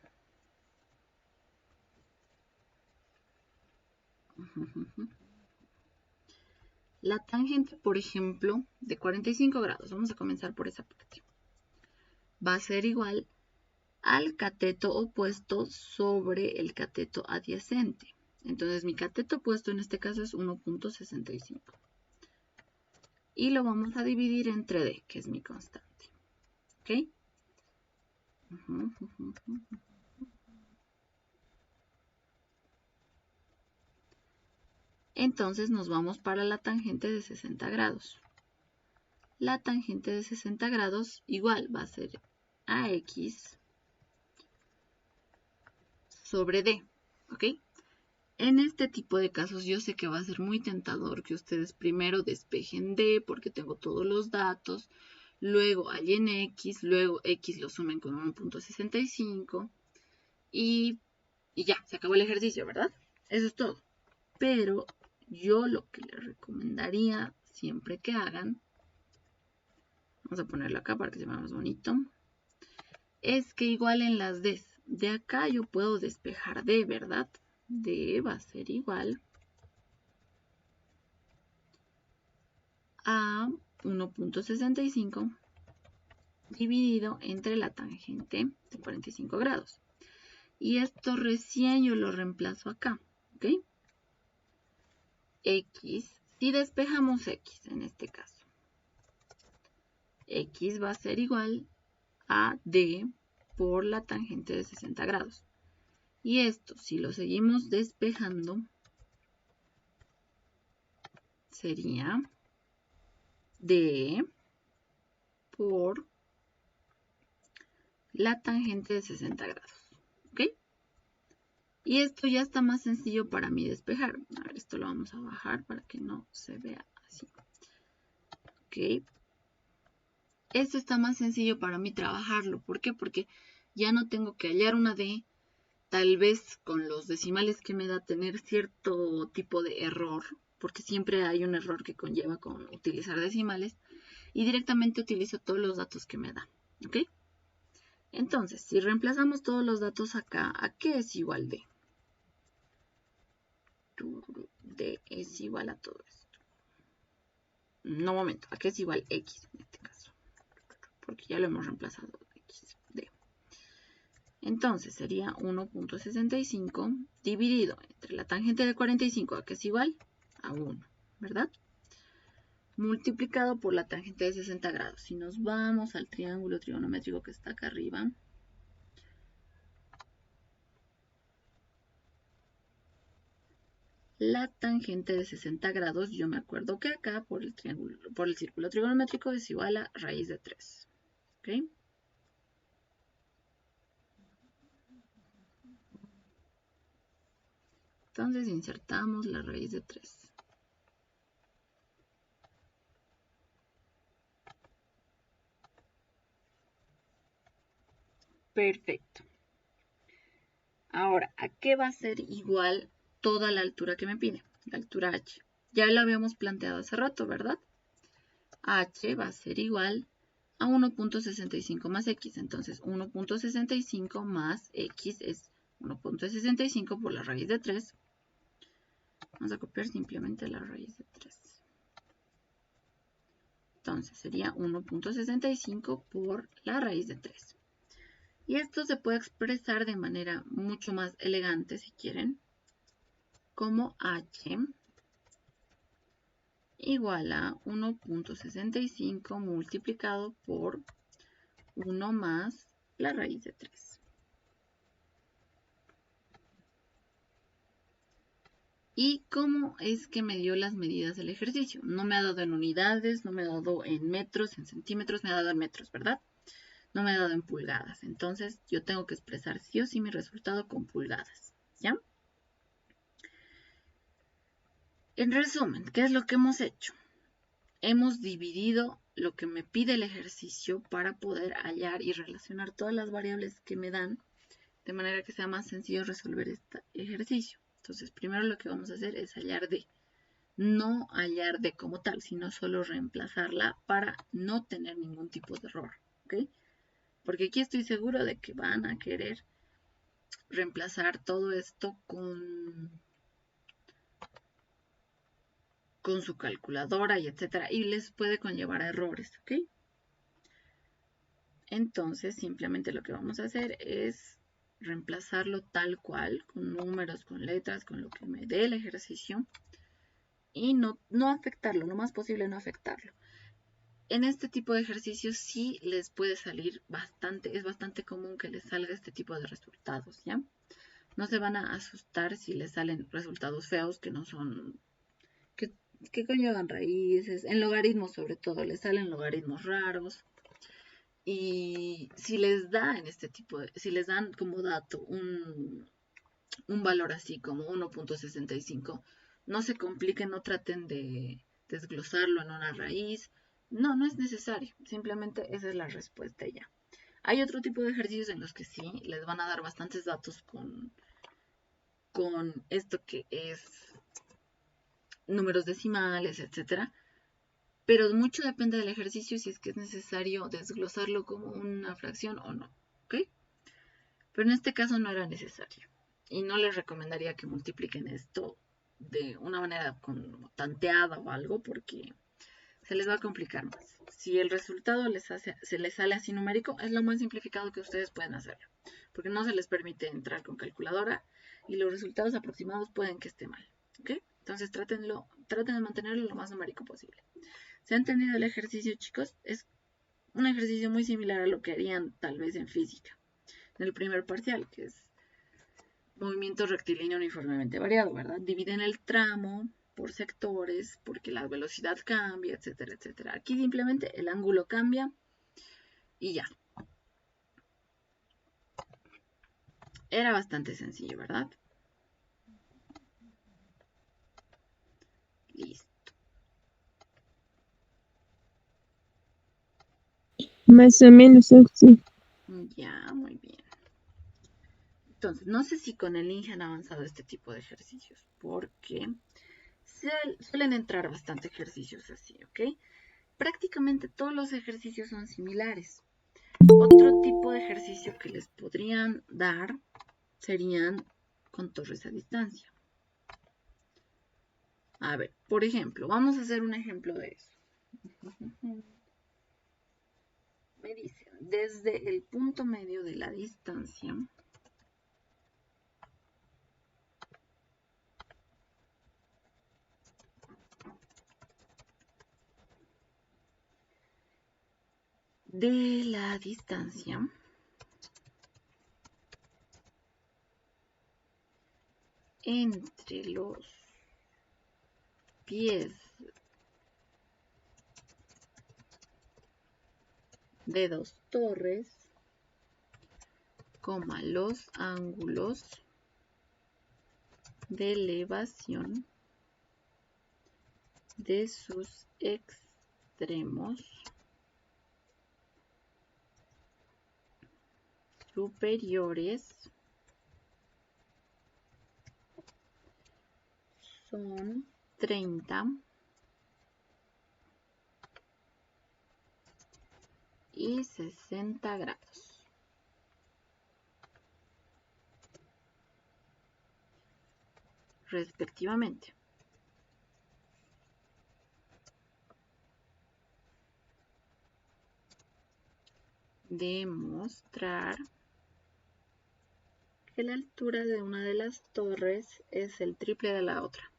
la tangente, por ejemplo, de 45 grados, vamos a comenzar por esa parte, va a ser igual al cateto opuesto sobre el cateto adyacente. Entonces, mi cateto opuesto en este caso es 1.65. Y lo vamos a dividir entre D, que es mi constante. ¿Ok? Entonces nos vamos para la tangente de 60 grados. La tangente de 60 grados igual va a ser AX sobre D. ¿Ok? En este tipo de casos yo sé que va a ser muy tentador que ustedes primero despejen D porque tengo todos los datos, luego hallen X, luego X lo sumen con 1.65 y ya, se acabó el ejercicio, ¿verdad? Eso es todo. Pero yo lo que les recomendaría siempre que hagan, vamos a ponerlo acá para que se vea más bonito, es que igual en las Ds, de acá yo puedo despejar D, ¿verdad? D va a ser igual a 1.65 dividido entre la tangente de 45 grados. Y esto recién yo lo reemplazo acá, ¿ok? X, si despejamos X en este caso, X va a ser igual a D por la tangente de 60 grados. Y esto, si lo seguimos despejando, sería D por la tangente de 60 grados. ¿Ok? Y esto ya está más sencillo para mí despejar. A ver, esto lo vamos a bajar para que no se vea así. ¿Ok? Esto está más sencillo para mí trabajarlo. ¿Por qué? Porque ya no tengo que hallar una D. Tal vez con los decimales que me da tener cierto tipo de error, porque siempre hay un error que conlleva con utilizar decimales, y directamente utilizo todos los datos que me da, ¿ok? Entonces, si reemplazamos todos los datos acá, ¿a qué es igual D? D es igual a todo esto. No, momento, ¿a qué es igual X en este caso? Porque ya lo hemos reemplazado, X, D. Entonces sería 1.65 dividido entre la tangente de 45, ¿a qué es igual? A 1, ¿verdad? Multiplicado por la tangente de 60 grados. Si nos vamos al triángulo trigonométrico que está acá arriba, la tangente de 60 grados, yo me acuerdo que acá por el círculo trigonométrico es igual a raíz de 3. ¿Ok? Entonces insertamos la raíz de 3. Perfecto. Ahora, ¿a qué va a ser igual toda la altura que me pide? La altura h. Ya lo habíamos planteado hace rato, ¿verdad? H va a ser igual a 1.65 más x. Entonces, 1.65 más x es 1.65 por la raíz de 3. Vamos a copiar simplemente la raíz de 3. Entonces, sería 1.65 por la raíz de 3. Y esto se puede expresar de manera mucho más elegante, si quieren, como h igual a 1.65 multiplicado por 1 más la raíz de 3. ¿Y cómo es que me dio las medidas del ejercicio? No me ha dado en unidades, no me ha dado en metros, en centímetros, me ha dado en metros, ¿verdad? No me ha dado en pulgadas. Entonces yo tengo que expresar sí o sí mi resultado con pulgadas, ¿ya? En resumen, ¿qué es lo que hemos hecho? Hemos dividido lo que me pide el ejercicio para poder hallar y relacionar todas las variables que me dan, de manera que sea más sencillo resolver este ejercicio. Entonces, primero lo que vamos a hacer es hallar D. No hallar D como tal, sino solo reemplazarla para no tener ningún tipo de error, ¿ok? Porque aquí estoy seguro de que van a querer reemplazar todo esto con su calculadora y etcétera, y les puede conllevar a errores, ¿ok? Entonces, simplemente lo que vamos a hacer es reemplazarlo tal cual, con números, con letras, con lo que me dé el ejercicio, y no afectarlo, lo más posible no afectarlo. En este tipo de ejercicios sí les puede salir bastante, es bastante común que les salga este tipo de resultados, ¿ya? No se van a asustar si les salen resultados feos que no son, que conllevan raíces, en logaritmos sobre todo, les salen logaritmos raros. Y si les da en este tipo de, si les dan como dato un valor así como 1.65, no se compliquen, no traten de desglosarlo en una raíz. No, no es necesario. Simplemente esa es la respuesta ya. Hay otro tipo de ejercicios en los que sí les van a dar bastantes datos con esto que es números decimales, etcétera. Pero mucho depende del ejercicio si es que es necesario desglosarlo como una fracción o no. ¿Ok? Pero en este caso no era necesario. Y no les recomendaría que multipliquen esto de una manera como tanteada o algo porque se les va a complicar más. Si el resultado se les sale así numérico, es lo más simplificado que ustedes pueden hacer. Porque no se les permite entrar con calculadora y los resultados aproximados pueden que esté mal. ¿Ok? Entonces traten de mantenerlo lo más numérico posible. ¿Se ha entendido el ejercicio, chicos? Es un ejercicio muy similar a lo que harían tal vez en física. En el primer parcial, que es movimiento rectilíneo uniformemente variado, ¿verdad? Dividen el tramo por sectores porque la velocidad cambia, etcétera, etcétera. Aquí simplemente el ángulo cambia y ya. Era bastante sencillo, ¿verdad? Listo. Más o menos así. Ya, muy bien. Entonces, no sé si con el Inge han avanzado este tipo de ejercicios, porque suelen entrar bastante ejercicios así, ¿ok? Prácticamente todos los ejercicios son similares. Otro tipo de ejercicio que les podrían dar serían con torres a distancia. A ver, por ejemplo, vamos a hacer un ejemplo de eso. Me dicen, desde el punto medio de la distancia, entre los pies de dos torres, coma, los ángulos de elevación de sus extremos superiores son 30 y 60 grados. Respectivamente. Demostrar que la altura de una de las torres es el triple de la otra.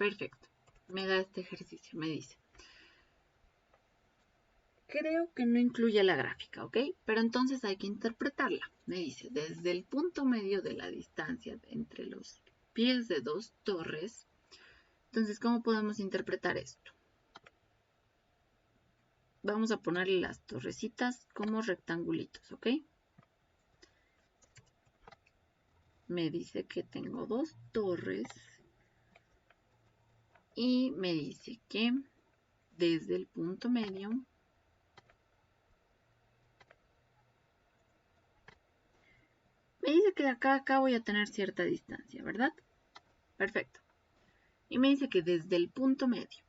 Perfecto. Me da este ejercicio, me dice. Creo que no incluye la gráfica, ¿ok? Pero entonces hay que interpretarla. Me dice, desde el punto medio de la distancia entre los pies de dos torres. Entonces, ¿cómo podemos interpretar esto? Vamos a ponerle las torrecitas como rectangulitos, ¿ok? Me dice que tengo dos torres y me dice que desde el punto medio me dice que de acá a acá voy a tener cierta distancia, ¿verdad? Perfecto. Y me dice que desde el punto medio.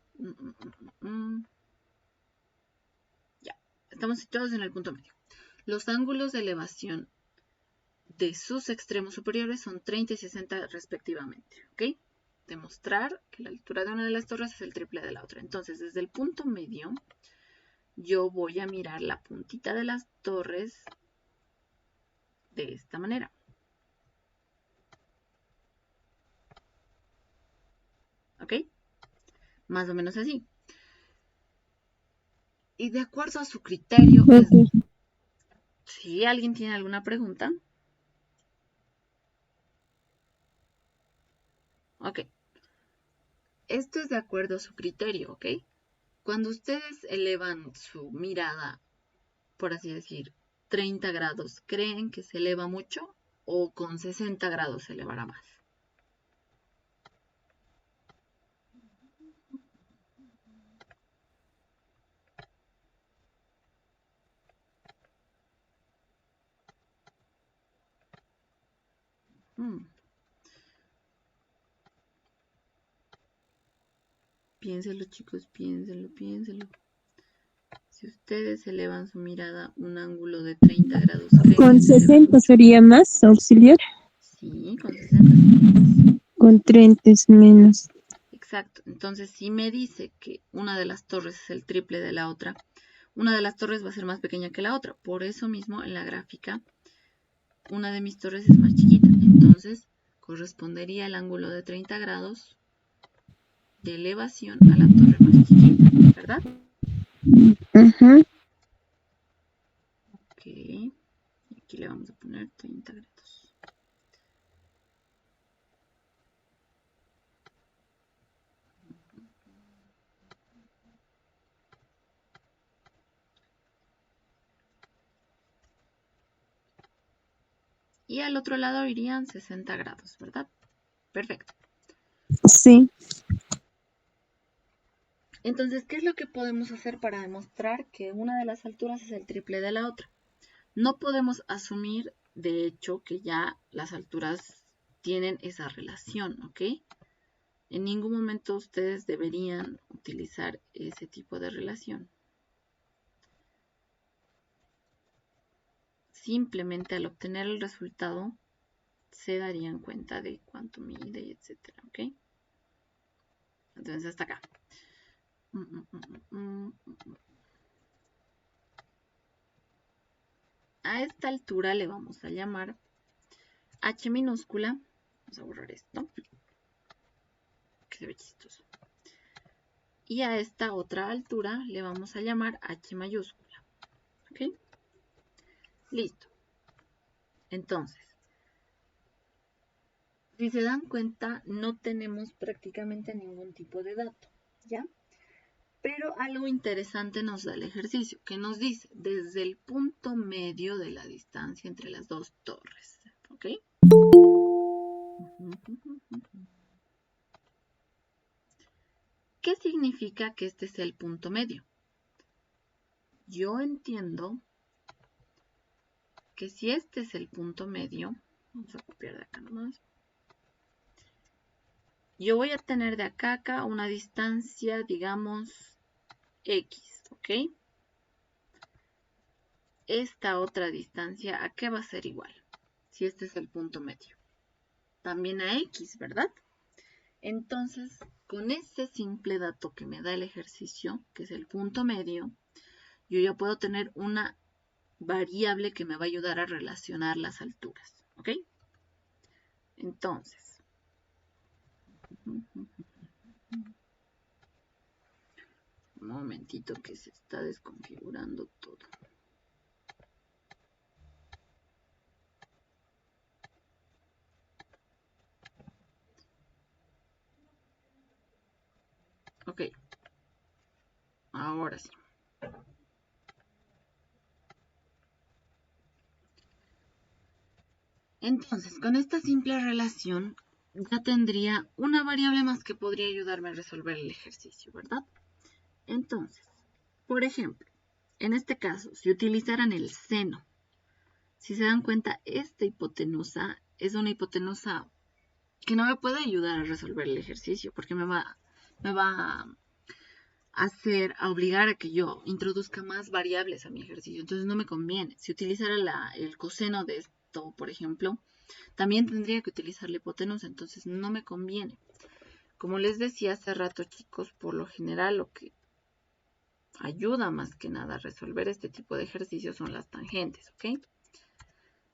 Ya, estamos situados en el punto medio. Los ángulos de elevación de sus extremos superiores son 30 y 60 respectivamente, ¿ok? Demostrar que la altura de una de las torres es el triple de la otra. Entonces, desde el punto medio, yo voy a mirar la puntita de las torres de esta manera. ¿Ok? Más o menos así. Y de acuerdo a su criterio, si alguien tiene alguna pregunta. Ok. Esto es de acuerdo a su criterio, ¿ok? Cuando ustedes elevan su mirada, por así decir, 30 grados, ¿creen que se eleva mucho o con 60 grados se elevará más? Piénselo, chicos, piénselo, piénselo. Si ustedes elevan su mirada un ángulo de 30 grados, ¿creen ¿Con que se eleva 60 mucho? sería más, auxiliar? Sí, con 60. Con 30 es menos. Exacto. Entonces, si me dice que una de las torres es el triple de la otra, una de las torres va a ser más pequeña que la otra. Por eso mismo, en la gráfica, una de mis torres es más chiquita. Entonces, correspondería el ángulo de 30 grados de elevación a la torre más chiquita, ¿verdad? Ok. Aquí le vamos a poner 30 grados. Y al otro lado irían 60 grados, ¿verdad? Perfecto. Sí. Entonces, ¿qué es lo que podemos hacer para demostrar que una de las alturas es el triple de la otra? No podemos asumir, de hecho, que ya las alturas tienen esa relación, ¿ok? En ningún momento ustedes deberían utilizar ese tipo de relación. Simplemente al obtener el resultado se darían cuenta de cuánto mide, etcétera, ¿ok? Entonces hasta acá. A esta altura le vamos a llamar H minúscula. Vamos a borrar esto, que se ve chistoso. Y a esta otra altura le vamos a llamar H mayúscula, ¿ok? Listo. Entonces, si se dan cuenta, no tenemos prácticamente ningún tipo de dato, ¿ya? Pero algo interesante nos da el ejercicio, que nos dice desde el punto medio de la distancia entre las dos torres, ¿ok? ¿Qué significa que este sea el punto medio? Yo entiendo que si este es el punto medio, vamos a copiar de acá nomás, yo voy a tener de acá a acá una distancia, digamos, X, ¿ok? Esta otra distancia, ¿a qué va a ser igual? Si este es el punto medio. También a X, ¿verdad? Entonces, con ese simple dato que me da el ejercicio, que es el punto medio, yo ya puedo tener una variable que me va a ayudar a relacionar las alturas, ¿ok? Entonces, un momentito que se está desconfigurando todo. Ok, ahora sí. Entonces, con esta simple relación, ya tendría una variable más que podría ayudarme a resolver el ejercicio, ¿verdad? Entonces, por ejemplo, en este caso, si utilizaran el seno, si se dan cuenta, esta hipotenusa es una hipotenusa que no me puede ayudar a resolver el ejercicio, porque me va a obligar a que yo introduzca más variables a mi ejercicio. Entonces no me conviene. Si utilizara el coseno de esto, por ejemplo, también tendría que utilizar la hipotenusa, entonces no me conviene. Como les decía hace rato, chicos, por lo general lo que ayuda más que nada a resolver este tipo de ejercicios son las tangentes, ¿ok?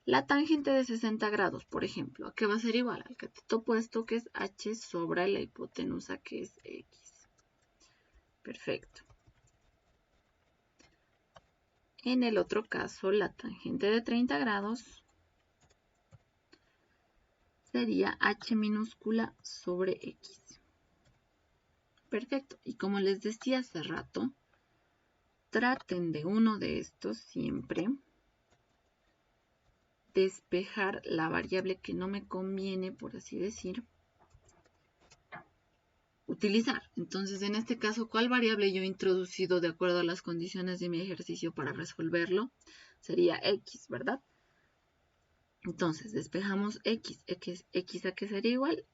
La tangente de 60 grados, por ejemplo, ¿a qué va a ser igual? Al cateto opuesto, que es h sobre la hipotenusa, que es x. Perfecto. En el otro caso, la tangente de 30 grados sería h minúscula sobre x. Perfecto. Y como les decía hace rato, traten de uno de estos siempre despejar la variable que no me conviene, por así decir, utilizar. Entonces, en este caso, ¿cuál variable yo he introducido de acuerdo a las condiciones de mi ejercicio para resolverlo? Sería x, ¿verdad? Entonces, despejamos x. ¿X a qué sería igual?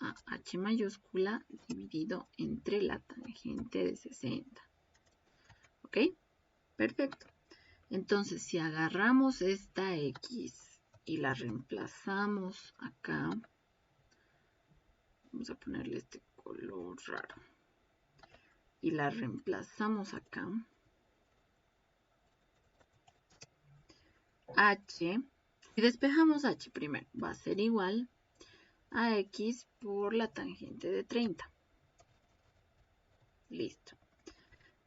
A h mayúscula dividido entre la tangente de 60. ¿Ok? Perfecto. Entonces, si agarramos esta x y la reemplazamos acá, vamos a ponerle este color raro, y la reemplazamos acá, h, si despejamos h primero, va a ser igual a x por la tangente de 30. Listo.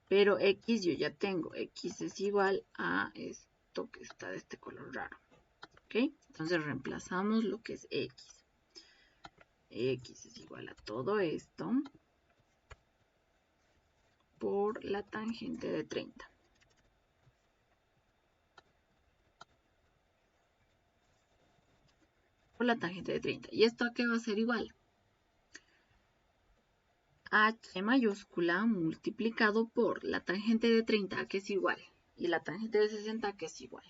Pero x yo ya tengo, x es igual a esto que está de este color raro. ¿Ok? Entonces reemplazamos lo que es x. X es igual a todo esto por la tangente de 30. Por la tangente de 30. ¿Y esto a qué va a ser igual? H mayúscula multiplicado por la tangente de 30, que es igual, y la tangente de 60, que es igual.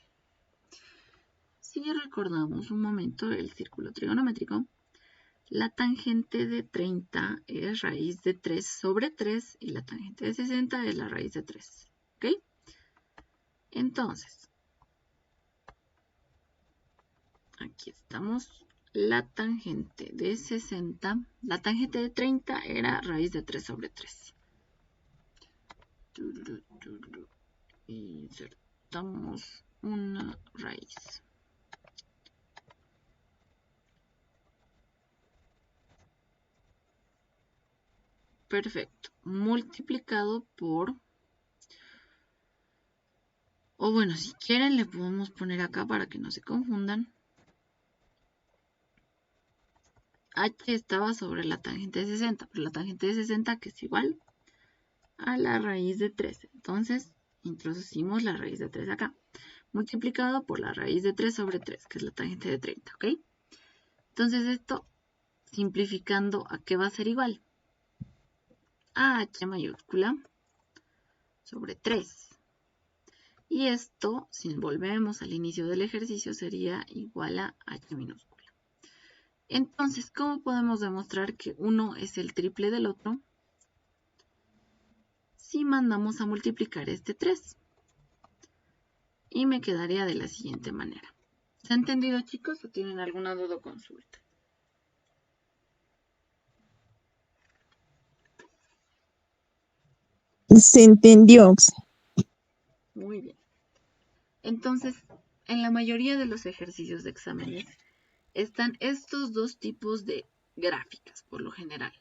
Si recordamos un momento el círculo trigonométrico, la tangente de 30 es raíz de 3 sobre 3 y la tangente de 60 es la raíz de 3. ¿Ok? Entonces, aquí estamos. La tangente de 60, la tangente de 30 era raíz de 3 sobre 3. Insertamos una raíz. Perfecto. Multiplicado por O bueno, si quieren le podemos poner acá para que no se confundan. H estaba sobre la tangente de 60, pero la tangente de 60 que es igual a la raíz de 13. Entonces, introducimos la raíz de 3 acá, multiplicado por la raíz de 3 sobre 3, que es la tangente de 30, ¿ok? Entonces esto, simplificando, ¿a qué va a ser igual? A H mayúscula sobre 3. Y esto, si volvemos al inicio del ejercicio, sería igual a H minúscula. Entonces, ¿cómo podemos demostrar que uno es el triple del otro? Si mandamos a multiplicar este 3. Y me quedaría de la siguiente manera. ¿Se ha entendido, chicos? ¿O tienen alguna duda o consulta? Se entendió. Muy bien. Entonces, en la mayoría de los ejercicios de exámenes están estos dos tipos de gráficas, por lo general.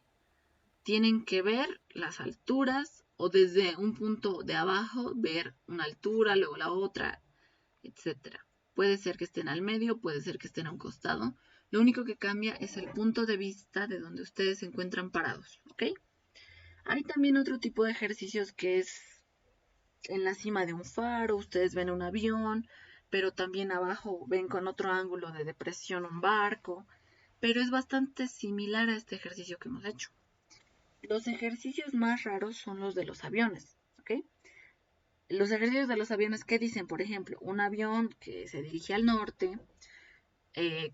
Tienen que ver las alturas o desde un punto de abajo ver una altura, luego la otra, etc. Puede ser que estén al medio, puede ser que estén a un costado. Lo único que cambia es el punto de vista de donde ustedes se encuentran parados, ¿ok? Hay también otro tipo de ejercicios que es en la cima de un faro, ustedes ven un avión, pero también abajo ven con otro ángulo de depresión un barco, pero es bastante similar a este ejercicio que hemos hecho. Los ejercicios más raros son los de los aviones, ¿ok? Los ejercicios de los aviones, ¿qué dicen? Por ejemplo, un avión que se dirige al norte,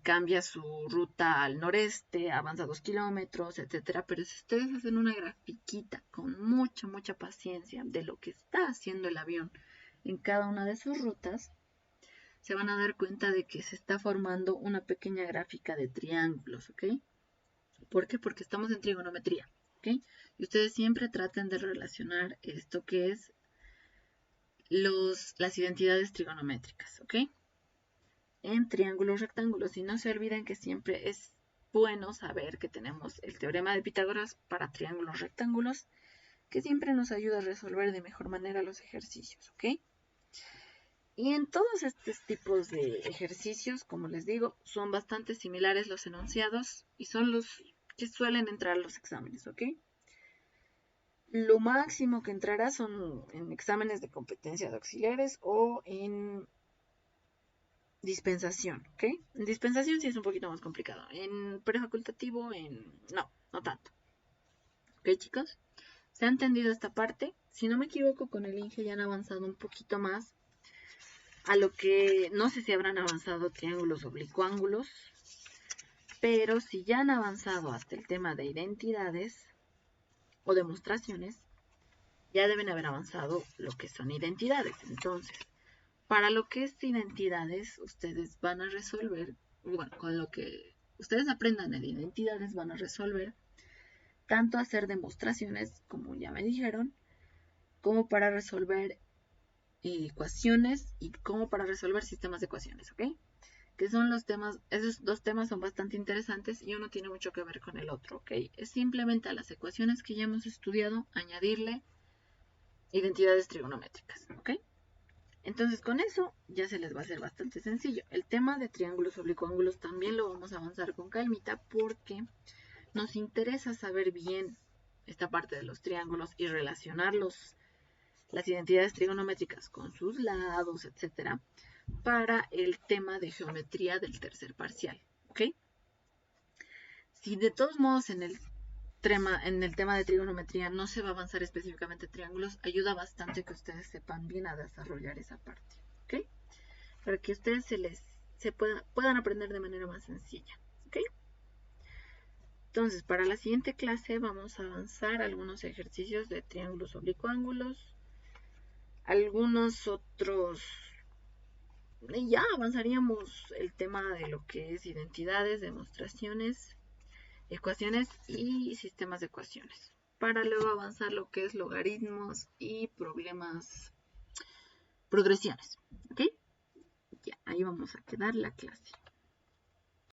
cambia su ruta al noreste, avanza 2 kilómetros, etcétera. Pero si ustedes hacen una grafiquita con mucha paciencia de lo que está haciendo el avión en cada una de sus rutas, se van a dar cuenta de que se está formando una pequeña gráfica de triángulos, ¿ok? ¿Por qué? Porque estamos en trigonometría, ¿ok? Y ustedes siempre traten de relacionar esto que es las identidades trigonométricas, ¿ok? En triángulos rectángulos. Y no se olviden que siempre es bueno saber que tenemos el teorema de Pitágoras para triángulos rectángulos, que siempre nos ayuda a resolver de mejor manera los ejercicios, ¿ok? Y en todos estos tipos de ejercicios, como les digo, son bastante similares los enunciados y son los que suelen entrar a los exámenes, ¿ok? Lo máximo que entrará son en exámenes de competencia de auxiliares o en dispensación, ¿ok? En dispensación sí es un poquito más complicado. En prefacultativo, no tanto. ¿Ok, chicos? ¿Se ha entendido esta parte? Si no me equivoco, con el INGE ya han avanzado un poquito más a lo que, no sé si habrán avanzado triángulos oblicuángulos, pero si ya han avanzado hasta el tema de identidades o demostraciones, ya deben haber avanzado lo que son identidades. Entonces, para lo que es identidades, ustedes van a resolver, bueno, con lo que ustedes aprendan en identidades van a resolver tanto hacer demostraciones, como ya me dijeron, como para resolver ecuaciones y como para resolver sistemas de ecuaciones, ¿ok? Que son los temas, esos dos temas son bastante interesantes y uno tiene mucho que ver con el otro, ¿ok? Es simplemente a las ecuaciones que ya hemos estudiado añadirle identidades trigonométricas, ¿ok? Entonces con eso ya se les va a hacer bastante sencillo. El tema de triángulos oblicuángulos también lo vamos a avanzar con calmita porque nos interesa saber bien esta parte de los triángulos y relacionar las identidades trigonométricas con sus lados, etcétera, para el tema de geometría del tercer parcial, ¿ok? Si de todos modos en el tema de trigonometría no se va a avanzar específicamente triángulos, ayuda bastante que ustedes sepan bien a desarrollar esa parte, ¿ok? Para que ustedes puedan aprender de manera más sencilla, ¿ok? Entonces, para la siguiente clase vamos a avanzar algunos ejercicios de triángulos oblicuángulos, algunos otros, y ya avanzaríamos el tema de lo que es identidades, demostraciones, ecuaciones y sistemas de ecuaciones, para luego avanzar lo que es logaritmos y progresiones, ¿ok? Ya, ahí vamos a quedar la clase.